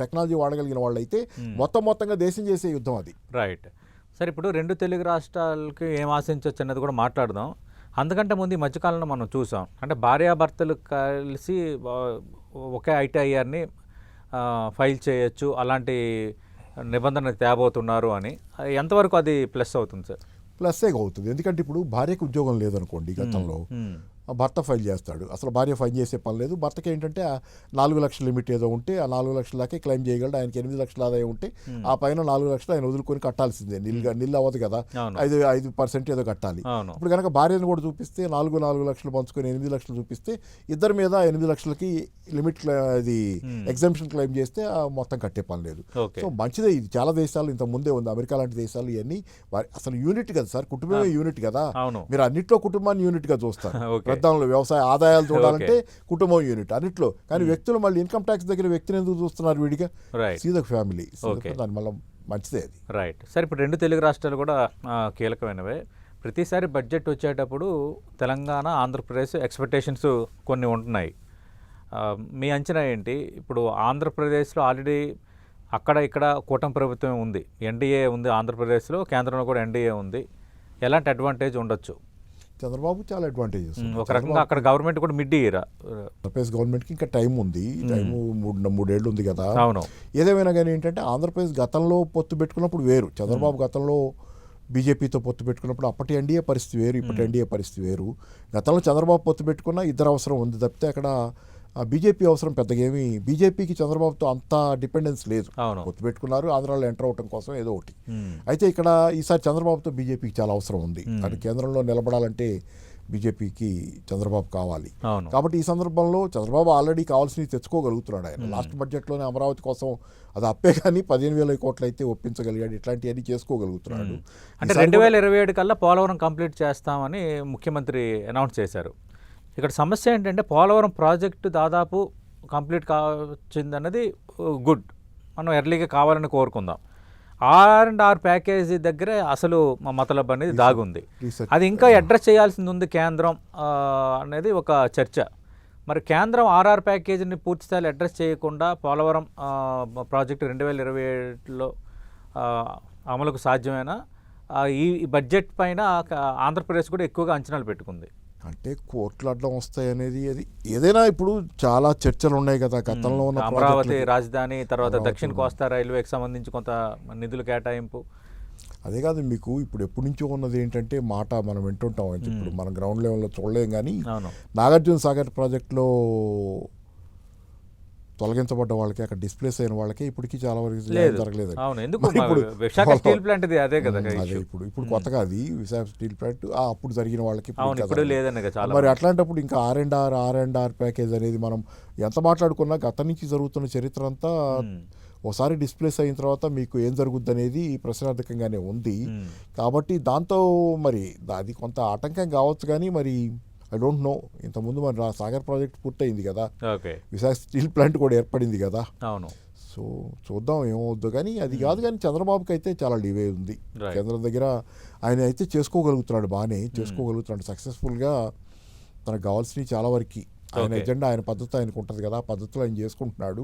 టెక్నాలజీ వాడగలిగిన వాళ్ళైతే మొత్తంగా దేశం చేసే యుద్ధం అది.
రైట్. సరే, ఇప్పుడు 2 తెలుగు రాష్ట్రాలకి ఏం ఆశించవచ్చు అన్నది కూడా మాట్లాడదాం. అందుకంటే ముందు ఈ మధ్యకాలంలో మనం చూసాం, అంటే భార్యాభర్తలు కలిసి ఒకే ఐటీఐఆర్ని ఫైల్ చేయొచ్చు, అలాంటి నిబంధన తేబోతున్నారు అని. ఎంతవరకు అది ప్లస్ అవుతుంది సార్?
ప్లస్సే అవుతుంది. ఎందుకంటే ఇప్పుడు భార్యకు ఉద్యోగం లేదనుకోండి, గతంలో భర్త ఫైల్ చేస్తాడు. అసలు భార్య ఫైల్ చేసే పని లేదు. భర్తకి ఏంటంటే 4 లక్షల లిమిట్ ఏదో ఉంటే ఆ 4 లక్షల దాకే క్లెయిమ్ చేయగలడు. ఆయనకి 8 లక్షల ఆదాయం ఉంటే ఆ పైన 4 లక్షలు ఆయన వదులుకొని కట్టాల్సిందే. నిల్ అవ్వదు కదా, 5% ఏదో కట్టాలి. ఇప్పుడు కనుక భార్యను కూడా చూపిస్తే 4 లక్షలు పంచుకొని 8 లక్షలు చూపిస్తే ఇద్దరి మీద 8 లక్షలకి లిమిట్ అది ఎగ్జామ్షన్ క్లెయిమ్ చేస్తే మొత్తం కట్టే పని లేదు. సో మంచిదే ఇది. చాలా దేశాలు ఇంత ముందే ఉంది. అమెరికా లాంటి దేశాలు ఇవన్నీ అసలు యూనిట్ కదా సార్, కుటుంబమే యూనిట్ కదా. మీరు అన్నిట్లో కుటుంబాన్ని యూనిట్ గా చూస్తారు. పెద్దంలో వ్యవసాయ ఆదాయాలు చూడాలంటే కుటుంబం యూనిట్ అన్నిట్లో. కానీ వ్యక్తులు మళ్ళీ ఇన్కమ్ ట్యాక్స్ దగ్గర వ్యక్తిని ఎందుకు చూస్తున్నారు విడిగా? సీదా ఫ్యామిలీ. దాని వల్ల మంచిదే అది.
రైట్. సరే, ఇప్పుడు 2 తెలుగు రాష్ట్రాలు కూడా కీలకమైనవే. ప్రతిసారి బడ్జెట్ వచ్చేటప్పుడు తెలంగాణ, ఆంధ్రప్రదేశ్ ఎక్స్పెక్టేషన్స్ కొన్ని ఉంటున్నాయి. మీ అంచనా ఏంటి? ఇప్పుడు ఆంధ్రప్రదేశ్లో ఆల్రెడీ అక్కడ ఇక్కడ కూటమి ప్రభుత్వం ఉంది, ఎన్డీఏ ఉంది ఆంధ్రప్రదేశ్లో, కేంద్రంలో కూడా ఎన్డీఏ ఉంది. ఎలాంటి అడ్వాంటేజ్ ఉండొచ్చు?
చంద్రబాబు చాలా అడ్వాంటేజెస్.
ఒక రకంగా అక్కడ గవర్నమెంట్ కూడా మిడ్ ఇయర్,
ఆంధ్రప్రదేశ్ గవర్నమెంట్కి ఇంకా టైం ఉంది. టైము 3 ఏళ్ళు ఉంది కదా.
అవును.
ఏదేమైనా కానీ ఏంటంటే ఆంధ్రప్రదేశ్ గతంలో పొత్తు పెట్టుకున్నప్పుడు వేరు. చంద్రబాబు గతంలో బీజేపీతో పొత్తు పెట్టుకున్నప్పుడు అప్పటి ఎన్డీఏ పరిస్థితి వేరు, ఇప్పటి ఎన్డీఏ పరిస్థితి వేరు. గతంలో చంద్రబాబు పొత్తు పెట్టుకున్న ఇద్దరు అవసరం ఉంది తప్పితే అక్కడ బీజేపీ అవసరం పెద్దగా ఏమి, బీజేపీకి చంద్రబాబుతో అంత డిపెండెన్స్ లేదు. పొత్తు పెట్టుకున్నారు ఆంధ్రాలో ఎంటర్ అవటం కోసం ఏదో ఒకటి. అయితే ఇక్కడ ఈసారి చంద్రబాబుతో బీజేపీకి చాలా అవసరం ఉంది. అది కేంద్రంలో నిలబడాలంటే బీజేపీకి చంద్రబాబు కావాలి. కాబట్టి ఈ సందర్భంలో చంద్రబాబు ఆల్రెడీ కావాల్సినవి తెచ్చుకోగలుగుతున్నాడు. ఆయన లాస్ట్ బడ్జెట్లోనే అమరావతి కోసం అది అప్పే కానీ 15,000 కోట్లు అయితే ఒప్పించగలిగాడు. ఇట్లాంటివన్నీ చేసుకోగలుగుతున్నాడు.
అంటే 2027 కల్లా పోలవరం కంప్లీట్ చేస్తామని ముఖ్యమంత్రి అనౌన్స్ చేశారు. ఇక్కడ సమస్య ఏంటంటే పోలవరం ప్రాజెక్టు దాదాపు కంప్లీట్ కావచ్చిందన్నది గుడ్, మనం ఎర్లీగా కావాలని కోరుకుందాం. R&R ప్యాకేజీ దగ్గరే అసలు మతలబ్ అనేది దాగుంది. అది ఇంకా అడ్రస్ చేయాల్సింది ఉంది కేంద్రం అనేది ఒక చర్చ. మరి కేంద్రం RR ప్యాకేజీని పూర్తిస్థాయిలో అడ్రస్ చేయకుండా పోలవరం ప్రాజెక్టు 2027లో అమలుకు సాధ్యమేనా? ఈ బడ్జెట్ పైన ఆంధ్రప్రదేశ్ కూడా ఎక్కువగా అంచనాలు పెట్టుకుంది.
అంటే కోర్టులు అడ్డం వస్తాయి అనేది అది ఏదైనా ఇప్పుడు చాలా చర్చలు ఉన్నాయి కదా. గతంలో ఉన్న
అమరావతి రాజధాని, తర్వాత దక్షిణ కోస్తా రైల్వేకి సంబంధించి కొంత నిధులు కేటాయింపు.
అదే కాదు, మీకు ఇప్పుడు ఎప్పటి నుంచో ఉన్నది ఏంటంటే మాట మనం వింటుంటాం. ఇప్పుడు మనం గ్రౌండ్ లెవెల్లో చూడలేం. కానీ నాగార్జున సాగర్ ప్రాజెక్టులో తొలగించబడ్డ వాళ్ళకి, అక్కడ డిస్ప్లేస్ అయిన వాళ్ళకి ఇప్పటికీ చాలా వరకు జరగలేదు. అదే ఇప్పుడు కొత్తగా అది విశాఖ స్టీల్ ప్లాంట్ అప్పుడు జరిగిన వాళ్ళకి మరి అట్లాంటప్పుడు ఇంకా ఆర్&ఆర్ ప్యాకేజ్ అనేది మనం ఎంత మాట్లాడుకున్నా గతం నుంచి జరుగుతున్న చరిత్ర అంతా ఒకసారి డిస్ప్లేస్ అయిన తర్వాత మీకు ఏం జరుగుద్ది అనేది ప్రశ్నార్థకంగానే ఉంది. కాబట్టి దాంతో మరి అది కొంత ఆటంకం కావచ్చు. కానీ మరి ఐ డోంట్ నో. ఇంతకుముందు మన సాగర్ ప్రాజెక్ట్ పూర్తయింది కదా, విశాఖ స్టీల్ ప్లాంట్ కూడా ఏర్పడింది కదా. సో చూద్దాం ఏమవుద్దో. కానీ అది కాదు. కానీ చంద్రబాబుకి అయితే చాలా లీవే ఉంది కేంద్రం దగ్గర. ఆయన అయితే చేసుకోగలుగుతున్నాడు, బాగానే చేసుకోగలుగుతున్నాడు. సక్సెస్ఫుల్గా తనకు కావాల్సినవి చాలా వరకు ఆయన ఎజెండా, ఆయన పద్ధతి ఆయనకు ఉంటుంది కదా, ఆ పద్ధతిలో ఆయన చేసుకుంటున్నాడు.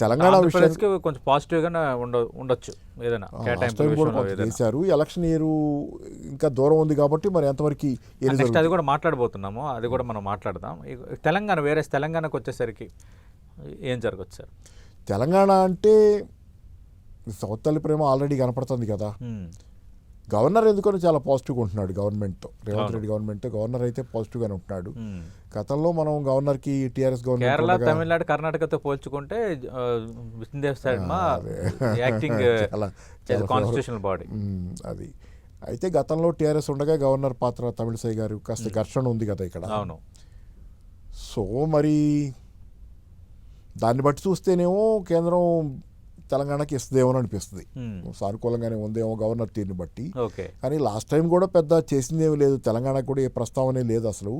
తెలంగాణ విషయానికి
కొంచెం పాజిటివ్గా ఉండొచ్చు.
చేశారు. ఎలక్షన్ ఇయర్ ఇంకా దూరం ఉంది కాబట్టి మరి ఎంతవరకు
అది కూడా మాట్లాడబోతున్నాము, అది కూడా మనం మాట్లాడదాం. తెలంగాణ తెలంగాణకు వచ్చేసరికి ఏం జరగచ్చు సార్?
తెలంగాణ అంటే సౌత్ తల్లి ప్రేమ ఆల్రెడీ కనపడుతుంది కదా. గవర్నర్ ఎందుకని చాలా పాజిటివ్గా ఉంటున్నాడు గవర్నమెంట్తో, రేవంత్ రెడ్డి గవర్నమెంట్. గవర్నర్ అయితే పాజిటివ్గానే ఉంటున్నాడు. గతంలో మనం గవర్నర్కి టీఆర్ఎస్ గవర్నమెంట్,
కేరళ, తమిళనాడు, కర్ణాటకతో పోల్చుకుంటే కాన్స్టిట్యూషనల్ బాడీ
అది. అయితే గతంలో టీఆర్ఎస్ ఉండగా గవర్నర్ పాత్ర తమిళసై గారు కాస్త ఘర్షణ ఉంది కదా ఇక్కడ.
అవును.
సో మరి దాన్ని బట్టి చూస్తేనేమో కేంద్రం తెలంగాణకి ఇస్తుందేమో అని అనిపిస్తుంది. సానుకూలంగానే ఉందేమో గవర్నర్ తీరుని బట్టి.
ఓకే.
కానీ లాస్ట్ టైం కూడా పెద్ద చేసిందేమీ లేదు, తెలంగాణకు కూడా ఏ ప్రస్తావనే లేదు, అసలు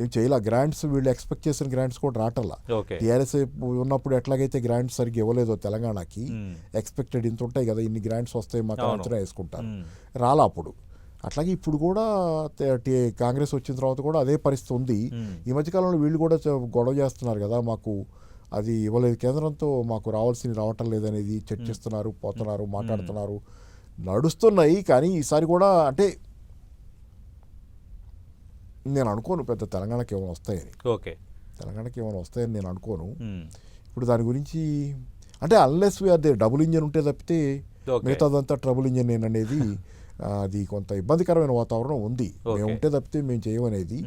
ఏం చేయాల. గ్రాంట్స్ వీళ్ళు ఎక్స్పెక్ట్ చేసిన గ్రాంట్స్ కూడా రావట్లా. టీఆర్ఎస్ ఉన్నప్పుడు ఎట్లాగైతే గ్రాంట్స్ సరిగ్గా ఇవ్వలేదో తెలంగాణకి, ఎక్స్పెక్టెడ్ ఇంత ఉంటాయి కదా, ఇన్ని గ్రాంట్స్ వస్తాయి మాకు అంచనా వేసుకుంటారు, రాలా అప్పుడు. అట్లాగే ఇప్పుడు కూడా కాంగ్రెస్ వచ్చిన తర్వాత కూడా అదే పరిస్థితి ఉంది. ఈ మధ్యకాలంలో వీళ్ళు కూడా గొడవ చేస్తున్నారు కదా, మాకు అది ఇవ్వలేదు కేంద్రంతో, మాకు రావాల్సింది రావటం లేదనేది చర్చిస్తున్నారు, పోతున్నారు, మాట్లాడుతున్నారు, నడుస్తున్నాయి. కానీ ఈసారి కూడా అంటే నేను అనుకోను పెద్ద తెలంగాణకి ఏమైనా వస్తాయని.
ఓకే.
తెలంగాణకి ఏమైనా వస్తాయని నేను అనుకోను. ఇప్పుడు దాని గురించి అంటే అన్లెస్ అది డబుల్ ఇంజన్ ఉంటే తప్పితే మిగతాదంతా ట్రబుల్ ఇంజన్ అనేది అది కొంత ఇబ్బందికరమైన వాతావరణం ఉంది. మేము ఉంటే తప్పితే మేము చేయమనేది.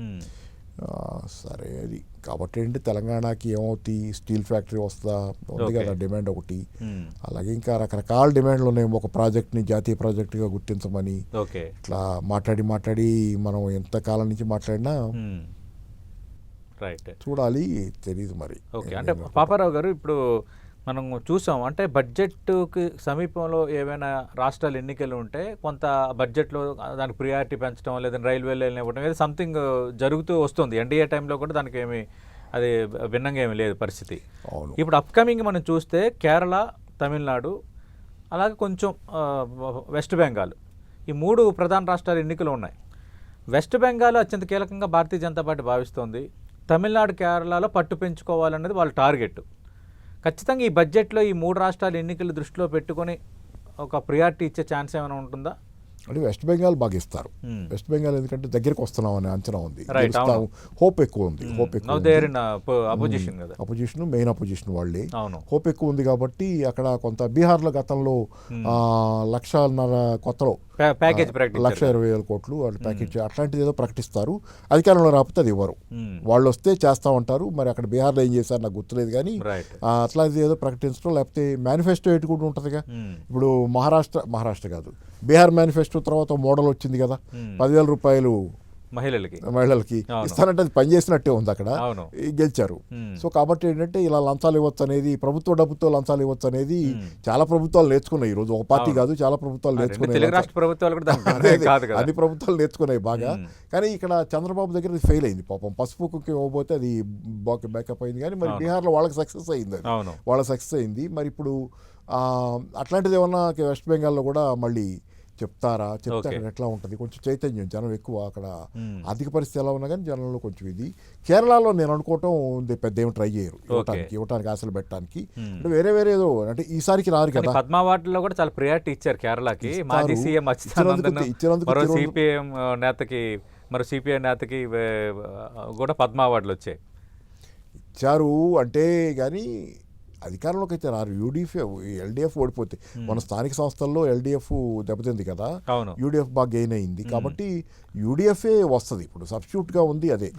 సరే అది కాబట్టి ఏంటి, తెలంగాణకి ఏమవుతుంది, స్టీల్ ఫ్యాక్టరీ వస్తుందా, ఉంది కదా డిమాండ్ ఒకటి. అలాగే ఇంకా రకరకాల డిమాండ్లు ఉన్నాయి. ఒక ప్రాజెక్ట్ని జాతీయ ప్రాజెక్టుగా గుర్తించమని ఇట్లా మాట్లాడి మనం ఎంతకాలం నుంచి మాట్లాడినా చూడాలి, తెలియదు మరి.
ఓకే. అంటే పాపారావు గారు, ఇప్పుడు మనం చూసాం అంటే బడ్జెట్కి సమీపంలో ఏవైనా రాష్ట్రాలు ఎన్నికలు ఉంటే కొంత బడ్జెట్లో దానికి ప్రియారిటీ పెంచడం, లేదంటే రైల్వేలు ఇవ్వడం, ఏదో సంథింగ్ జరుగుతూ వస్తుంది. ఎన్డీఏ టైంలో కూడా దానికి ఏమి అది భిన్నంగా ఏమీ లేదు పరిస్థితి. ఇప్పుడు అప్కమింగ్ మనం చూస్తే కేరళ, తమిళనాడు, అలాగే కొంచెం వెస్ట్ బెంగాల్, ఈ 3 ప్రధాన రాష్ట్రాల ఎన్నికలు ఉన్నాయి. వెస్ట్ బెంగాల్ అత్యంత కీలకంగా భారతీయ జనతా పార్టీ భావిస్తోంది. తమిళనాడు, కేరళలో పట్టు పెంచుకోవాలన్నది వాళ్ళ టార్గెట్. ఖచ్చితంగా ఈ బడ్జెట్లో ఈ 3 రాష్ట్రాల ఎన్నికలు దృష్టిలో పెట్టుకొని ఒక ప్రియారిటీ ఇచ్చే ఛాన్స్ ఏమైనా ఉంటుందా?
అంటే వెస్ట్ బెంగాల్ బాగా ఇస్తారు. వెస్ట్ బెంగాల్ ఎందుకంటే దగ్గరికి వస్తున్నాం అనే అంచనా ఉంది, హోప్ ఎక్కువ ఉంది. అపోజిషన్ మెయిన్ అపోజిషన్ వాళ్ళే, హోప్ ఎక్కువ ఉంది కాబట్టి అక్కడ కొంత బీహార్లో గతంలో 1,500,000 కొత్తలో 1,20,000 కోట్లు వాళ్ళు ప్యాకేజ్ అట్లాంటిది ఏదో ప్రకటిస్తారు. అధికారంలో రాకపోతే అది ఇవ్వరు, వాళ్ళు వస్తే చేస్తామంటారు. మరి అక్కడ బీహార్లో ఏం చేశారు నాకు గుర్తులేదు, కానీ అట్లాంటిది ఏదో ప్రకటించడం, లేకపోతే మేనిఫెస్టో ఎట్టుకుంటూ ఉంటుందిగా. ఇప్పుడు మహారాష్ట్ర కాదు, బీహార్ మేనిఫెస్టో తర్వాత మోడల్ వచ్చింది కదా, 10,000 రూపాయలు మహిళలకి ఇస్తానంటే అది పనిచేసినట్టే ఉంది, అక్కడ గెలిచారు. సో కాబట్టి ఏంటంటే ఇలా లంచాలు ఇవ్వచ్చు అనేది, ప్రభుత్వ డబ్బుతో లంచాలు ఇవ్వచ్చు అనేది చాలా ప్రభుత్వాలు నేర్చుకున్నాయి. ఈ రోజు ఒక పార్టీ కాదు, చాలా ప్రభుత్వాలు నేర్చుకున్నాయి, అన్ని ప్రభుత్వాలు నేర్చుకున్నాయి బాగా. కానీ ఇక్కడ చంద్రబాబు దగ్గర ఫెయిల్ అయింది పాపం. పసుపు కుక్కి ఇవ్వబోతే అది బ్యాకప్ అయింది, కానీ మరి బీహార్లో వాళ్ళకి సక్సెస్ అయింది, వాళ్ళకి సక్సెస్ అయింది. మరి ఇప్పుడు అట్లాంటిది ఏమన్నా వెస్ట్ బెంగాల్లో కూడా మళ్ళీ చెప్తే అక్కడ ఎట్లా ఉంటుంది, కొంచెం చైతన్యం, జనం ఎక్కువ అక్కడ, ఆర్థిక పరిస్థితి ఎలా ఉన్నా కానీ జనంలో కొంచెం ఇది. కేరళలో నేను అనుకోవటం పెద్ద ఏమి ట్రై చేయరు ఇవ్వటానికి ఆశలు పెట్టడానికి. అంటే వేరే ఏదో అంటే ఈసారికి రారు కదా.
పద్మావతిలో కూడా చాలా ప్రియారిటీ ఇచ్చారు కేరళకి, మాజీ సీఎం ఇచ్చినందుకు సిపిఎం నేతకి, మరి సిపిఐ నేతకి కూడా పద్మావార్డులు వచ్చాయి,
ఇచ్చారు అంటే. కానీ అధికారంలోకి అయితే రారు. ఎల్డీఎఫ్ ఓడిపోతే, మన స్థానిక సంస్థల్లో ఎల్డీఎఫ్ దెబ్బతింది కదా, యూడీఎఫ్ బాగా గెయిన్ అయింది కాబట్టి యూడీఎఫ్ఏ వస్తుంది. ఇప్పుడు సబ్స్టిట్యూట్గా ఉంది అదే,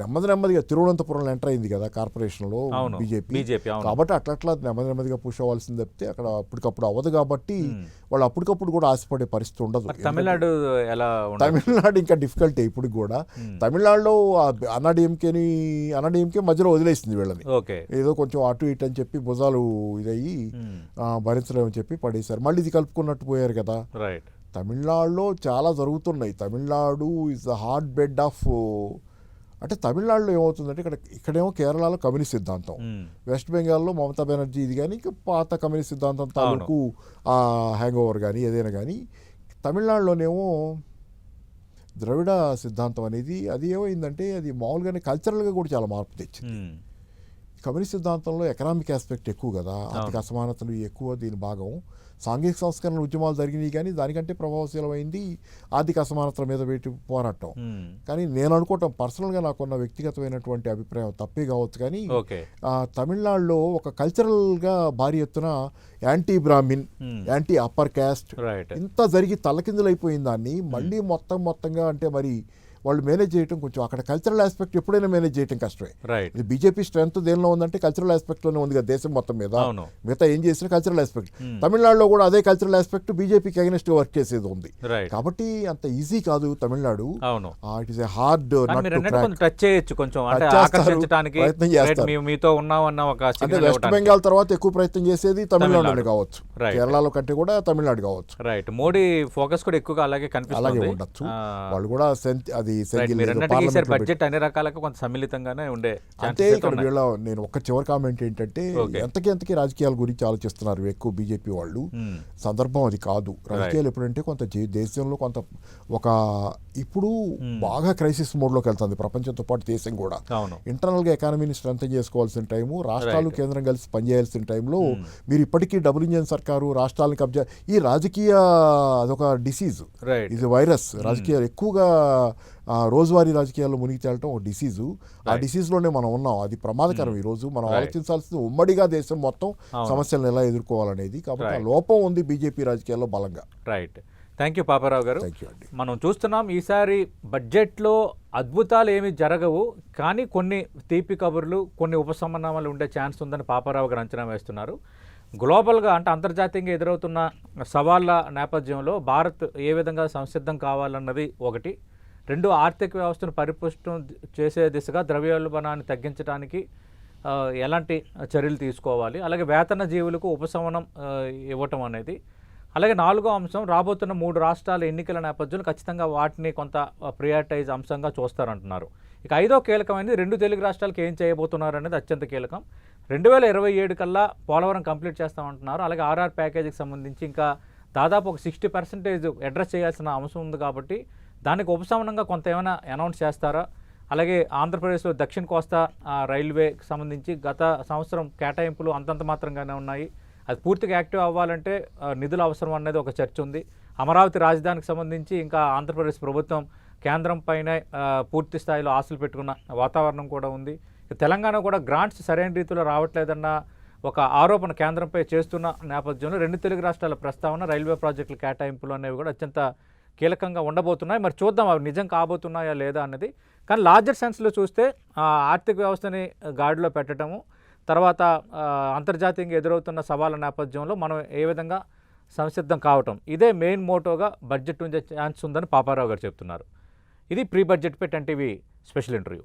నెమ్మదిగా తిరువనంతపురంలో ఎంటర్ అయింది కదా కార్పొరేషన్లో బీజేపీ, కాబట్టి అట్లా నెమ్మదిగా పుష్ అవ్వాల్సింది తప్పితే అక్కడ అప్పటికప్పుడు అవ్వదు. కాబట్టి వాళ్ళు అప్పటికప్పుడు కూడా ఆశపడే పరిస్థితి ఉండదు. తమిళనాడు ఇంకా డిఫికల్ట్ ఇప్పుడు కూడా. తమిళనాడులో అన్నాడీఎంకే మధ్యలో వదిలేసింది వీళ్ళని, ఏదో కొంచెం అటు ఇటు అని చెప్పి భుజాలు ఇదయ్యి భరించలేమని చెప్పి పడేశారు. మళ్ళీ ఇది కలుపుకున్నట్టు పోయారు కదా. తమిళనాడులో చాలా జరుగుతున్నాయి. Tamil Nadu is the heart bed of, అంటే తమిళనాడులో ఏమవుతుందంటే ఇక్కడేమో కేరళలో కమ్యూనిస్ట్ సిద్ధాంతం, వెస్ట్ బెంగాల్లో మమతా బెనర్జీ ఇది కానీ ఇంకా పాత కమ్యూనిస్ట్ సిద్ధాంతం తాలూకు హ్యాంగ్ ఓవర్ కానీ ఏదైనా కానీ, తమిళనాడులోనేమో ద్రవిడ సిద్ధాంతం అనేది అది ఏమైందంటే అది మామూలుగానే కల్చరల్గా కూడా చాలా మార్పు తెచ్చింది. కమ్యూనిస్ట్ సిద్ధాంతంలో ఎకనామిక్ ఆస్పెక్ట్ ఎక్కువ కదా, ఆర్థిక అసమానతలు ఎక్కువ దీని భాగం. సాంఘిక సంస్కరణ ఉద్యమాలు జరిగినాయి కానీ దానికంటే ప్రభావశీలమైంది ఆర్థిక అసమానతల మీద పెట్టి పోరాటం. కానీ నేను అనుకోవటం పర్సనల్గా నాకున్న వ్యక్తిగతమైనటువంటి అభిప్రాయం తప్పే కావచ్చు, కానీ తమిళనాడులో ఒక కల్చరల్గా భారీ ఎత్తున anti Brahmin, anti upper caste ఇంత జరిగి తలకిందులైపోయిన దాన్ని మళ్ళీ మొత్తంగా అంటే మరి వాళ్ళు మేనేజ్ చేయడం కొంచెం అక్కడ కల్చరల్ ఆస్పెక్ట్ ఎప్పుడైనా మేనేజ్ చేయడం కష్టమే.
రైట్.
ఇది బీజేపీ స్ట్రెంత్ దేనిలో ఉందంటే కల్చరల్ ఆస్పెక్ట్లోనే ఉంది కదా దేశం మొత్తం మీద.
అవును.
మిగతా ఏం చేసినా కల్చరల్ ఆస్పెక్ట్. తమిళనాడులో కూడా అదే కల్చరల్ ఆస్పెక్ట్ బీజేపీకి అగెనిస్ట్ వర్క్ చేసేది ఉంది.
రైట్.
కాబట్టి అంత ఈజీ కాదు తమిళనాడు.
అవును.
ఇట్ ఈస్ ఏ హార్డ్
కానీ మీరు అన్నట్టు కొంచెం టచ్ చేయొచ్చు, కొంచెం అంటే
టచ్ చేస్తారు,
ఆకర్షించడానికి
ప్రయత్నం చేస్తారు.
మేము మీతో ఉన్నామన్న ఒక
అంటే
signal
వెస్ట్
ఇవ్వడానికి.
బెంగాల్ తర్వాత ఎక్కువ ప్రయత్నం చేసేది తమిళనాడు
తమిళనాడు.
కావచ్చు,
రైట్.
కేరళలో కంటే కూడా తమిళనాడు కావచ్చు.
రైట్. మోడీ ఫోకస్ కూడా ఎక్కువగా అలాగే
అలాగే
కనిపిస్తుంది.
ఉండొచ్చు. వాళ్ళు కూడా అది
రైట్. మీరు అన్నట్టుగా ఈసారి బడ్జెట్ అన్ని రకాలుగా కొంత సమ్మిళితంగానే ఉండే
అంటే
ఛాన్సెస్
ఇక్కడ
ఉన్నాయి.
వీళ్ళ నేను ఒక చివరి కామెంట్ ఏంటంటే
Okay.
ఎంతకి రాజకీయాల గురించి ఆలోచిస్తున్నారు ఎక్కువ బీజేపీ వాళ్ళు. సందర్భం అది కాదు. రాజకీయాలు ఎప్పుడంటే కొంత దేశంలో కొంత ఒక ఇప్పుడు బాగా క్రైసిస్ మోడ్లోకి వెళ్తుంది ప్రపంచంతో పాటు దేశం కూడా.
అవును.
ఇంటర్నల్గా ఎకానమీని స్ట్రెంథెన్ చేసుకోవాల్సిన టైము, రాష్ట్రాలు కేంద్రం కలిసి పనిచేయాల్సిన టైంలో మీరు ఇప్పటికీ డబుల్ ఇంజన్ సర్కారు రాష్ట్రాలను కబ్జా, ఈ రాజకీయ అదొక డిసీజ్,
రైట్.
ఇది వైరస్. రాజకీయాలు ఎక్కువగా రోజువారీ రాజకీయాల్లో మునిగి తేలటం ఒక డిసీజు. ఆ డిసీజ్లోనే మనం ఉన్నాం. అది ప్రమాదకరం. ఈరోజు మనం ఆలోచించాల్సింది ఉమ్మడిగా దేశం మొత్తం సమస్యలను ఎలా ఎదుర్కోవాలనేది. కాబట్టి ఆ లోపం ఉంది బీజేపీ రాజకీయాల్లో బలంగా.
రైట్. థ్యాంక్ యూ పాపారావు గారు.
థ్యాంక్ యూ అండి.
మనం చూస్తున్నాం ఈసారి బడ్జెట్లో అద్భుతాలు ఏమీ జరగవు, కానీ కొన్ని తీపి కబుర్లు, కొన్ని ఉపశమనాలు ఉండే ఛాన్స్ ఉందని పాపారావు గారు అంచనా వేస్తున్నారు. గ్లోబల్గా అంటే అంతర్జాతీయంగా ఎదురవుతున్న సవాళ్ళ నేపథ్యంలో భారత్ ఏ విధంగా సంసిద్ధం కావాలన్నది ఒకటి. రెండు, ఆర్థిక వ్యవస్థను పరిపుష్టం చేసే దిశగా ద్రవ్యోల్బణాన్ని తగ్గించడానికి ఎలాంటి చర్యలు తీసుకోవాలి, అలాగే వేతన జీవులకు ఉపశమనం ఇవ్వటం అనేది. అలాగే నాలుగో అంశం, రాబోతున్న 3 రాష్ట్రాల ఎన్నికల నేపథ్యంలో ఖచ్చితంగా వాటిని కొంత ప్రియారిటైజ్ అంశంగా చూస్తారంటున్నారు. ఇక ఐదో కీలకమైనది 2 తెలుగు రాష్ట్రాలకు ఏం చేయబోతున్నారు అనేది అత్యంత కీలకం. 2027 కల్లా పోలవరం కంప్లీట్ చేస్తామంటున్నారు. అలాగే ఆర్ఆర్ ప్యాకేజీకి సంబంధించి ఇంకా దాదాపు ఒక 60% అడ్రస్ చేయాల్సిన అంశం ఉంది. కాబట్టి దానికి ఉపశమనంగా కొంత ఏమైనా అనౌన్స్ చేస్తారా? అలాగే ఆంధ్రప్రదేశ్లో దక్షిణ కోస్తా రైల్వేకి సంబంధించి గత సంవత్సరం కేటాయింపులు అంతంత మాత్రంగానే ఉన్నాయి. అది పూర్తిగా యాక్టివ్ అవ్వాలంటే నిధులు అవసరం అనేది ఒక చర్చ ఉంది. అమరావతి రాజధానికి సంబంధించి ఇంకా ఆంధ్రప్రదేశ్ ప్రభుత్వం కేంద్రం పైన పూర్తి స్థాయిలో ఆశలు పెట్టుకున్న వాతావరణం కూడా ఉంది. తెలంగాణ కూడా గ్రాంట్స్ సరైన రీతిలో రావట్లేదన్న ఒక ఆరోపణ కేంద్రంపై చేస్తున్న నేపథ్యంలో 2 తెలుగు రాష్ట్రాల ప్రస్తావన, రైల్వే ప్రాజెక్టుల కేటాయింపులు అనేవి కూడా అత్యంత కీలకంగా ఉండబోతున్నాయి. మరి చూద్దాం అవి నిజం కాబోతున్నాయా లేదా అన్నది. కానీ లార్జర్ సెన్స్లో చూస్తే ఆర్థిక వ్యవస్థని గాడిలో పెట్టడము, తర్వాత అంతర్జాతీయంగా ఎదురవుతున్న సవాళ్ళ నేపథ్యంలో మనం ఏ విధంగా సంసిద్ధం కావటం, ఇదే మెయిన్ మోటోగా బడ్జెట్ ఉండే ఛాన్స్ ఉందని పాపారావు గారు చెప్తున్నారు. ఇది ప్రీ బడ్జెట్పై 10 టీవీ స్పెషల్ ఇంటర్వ్యూ.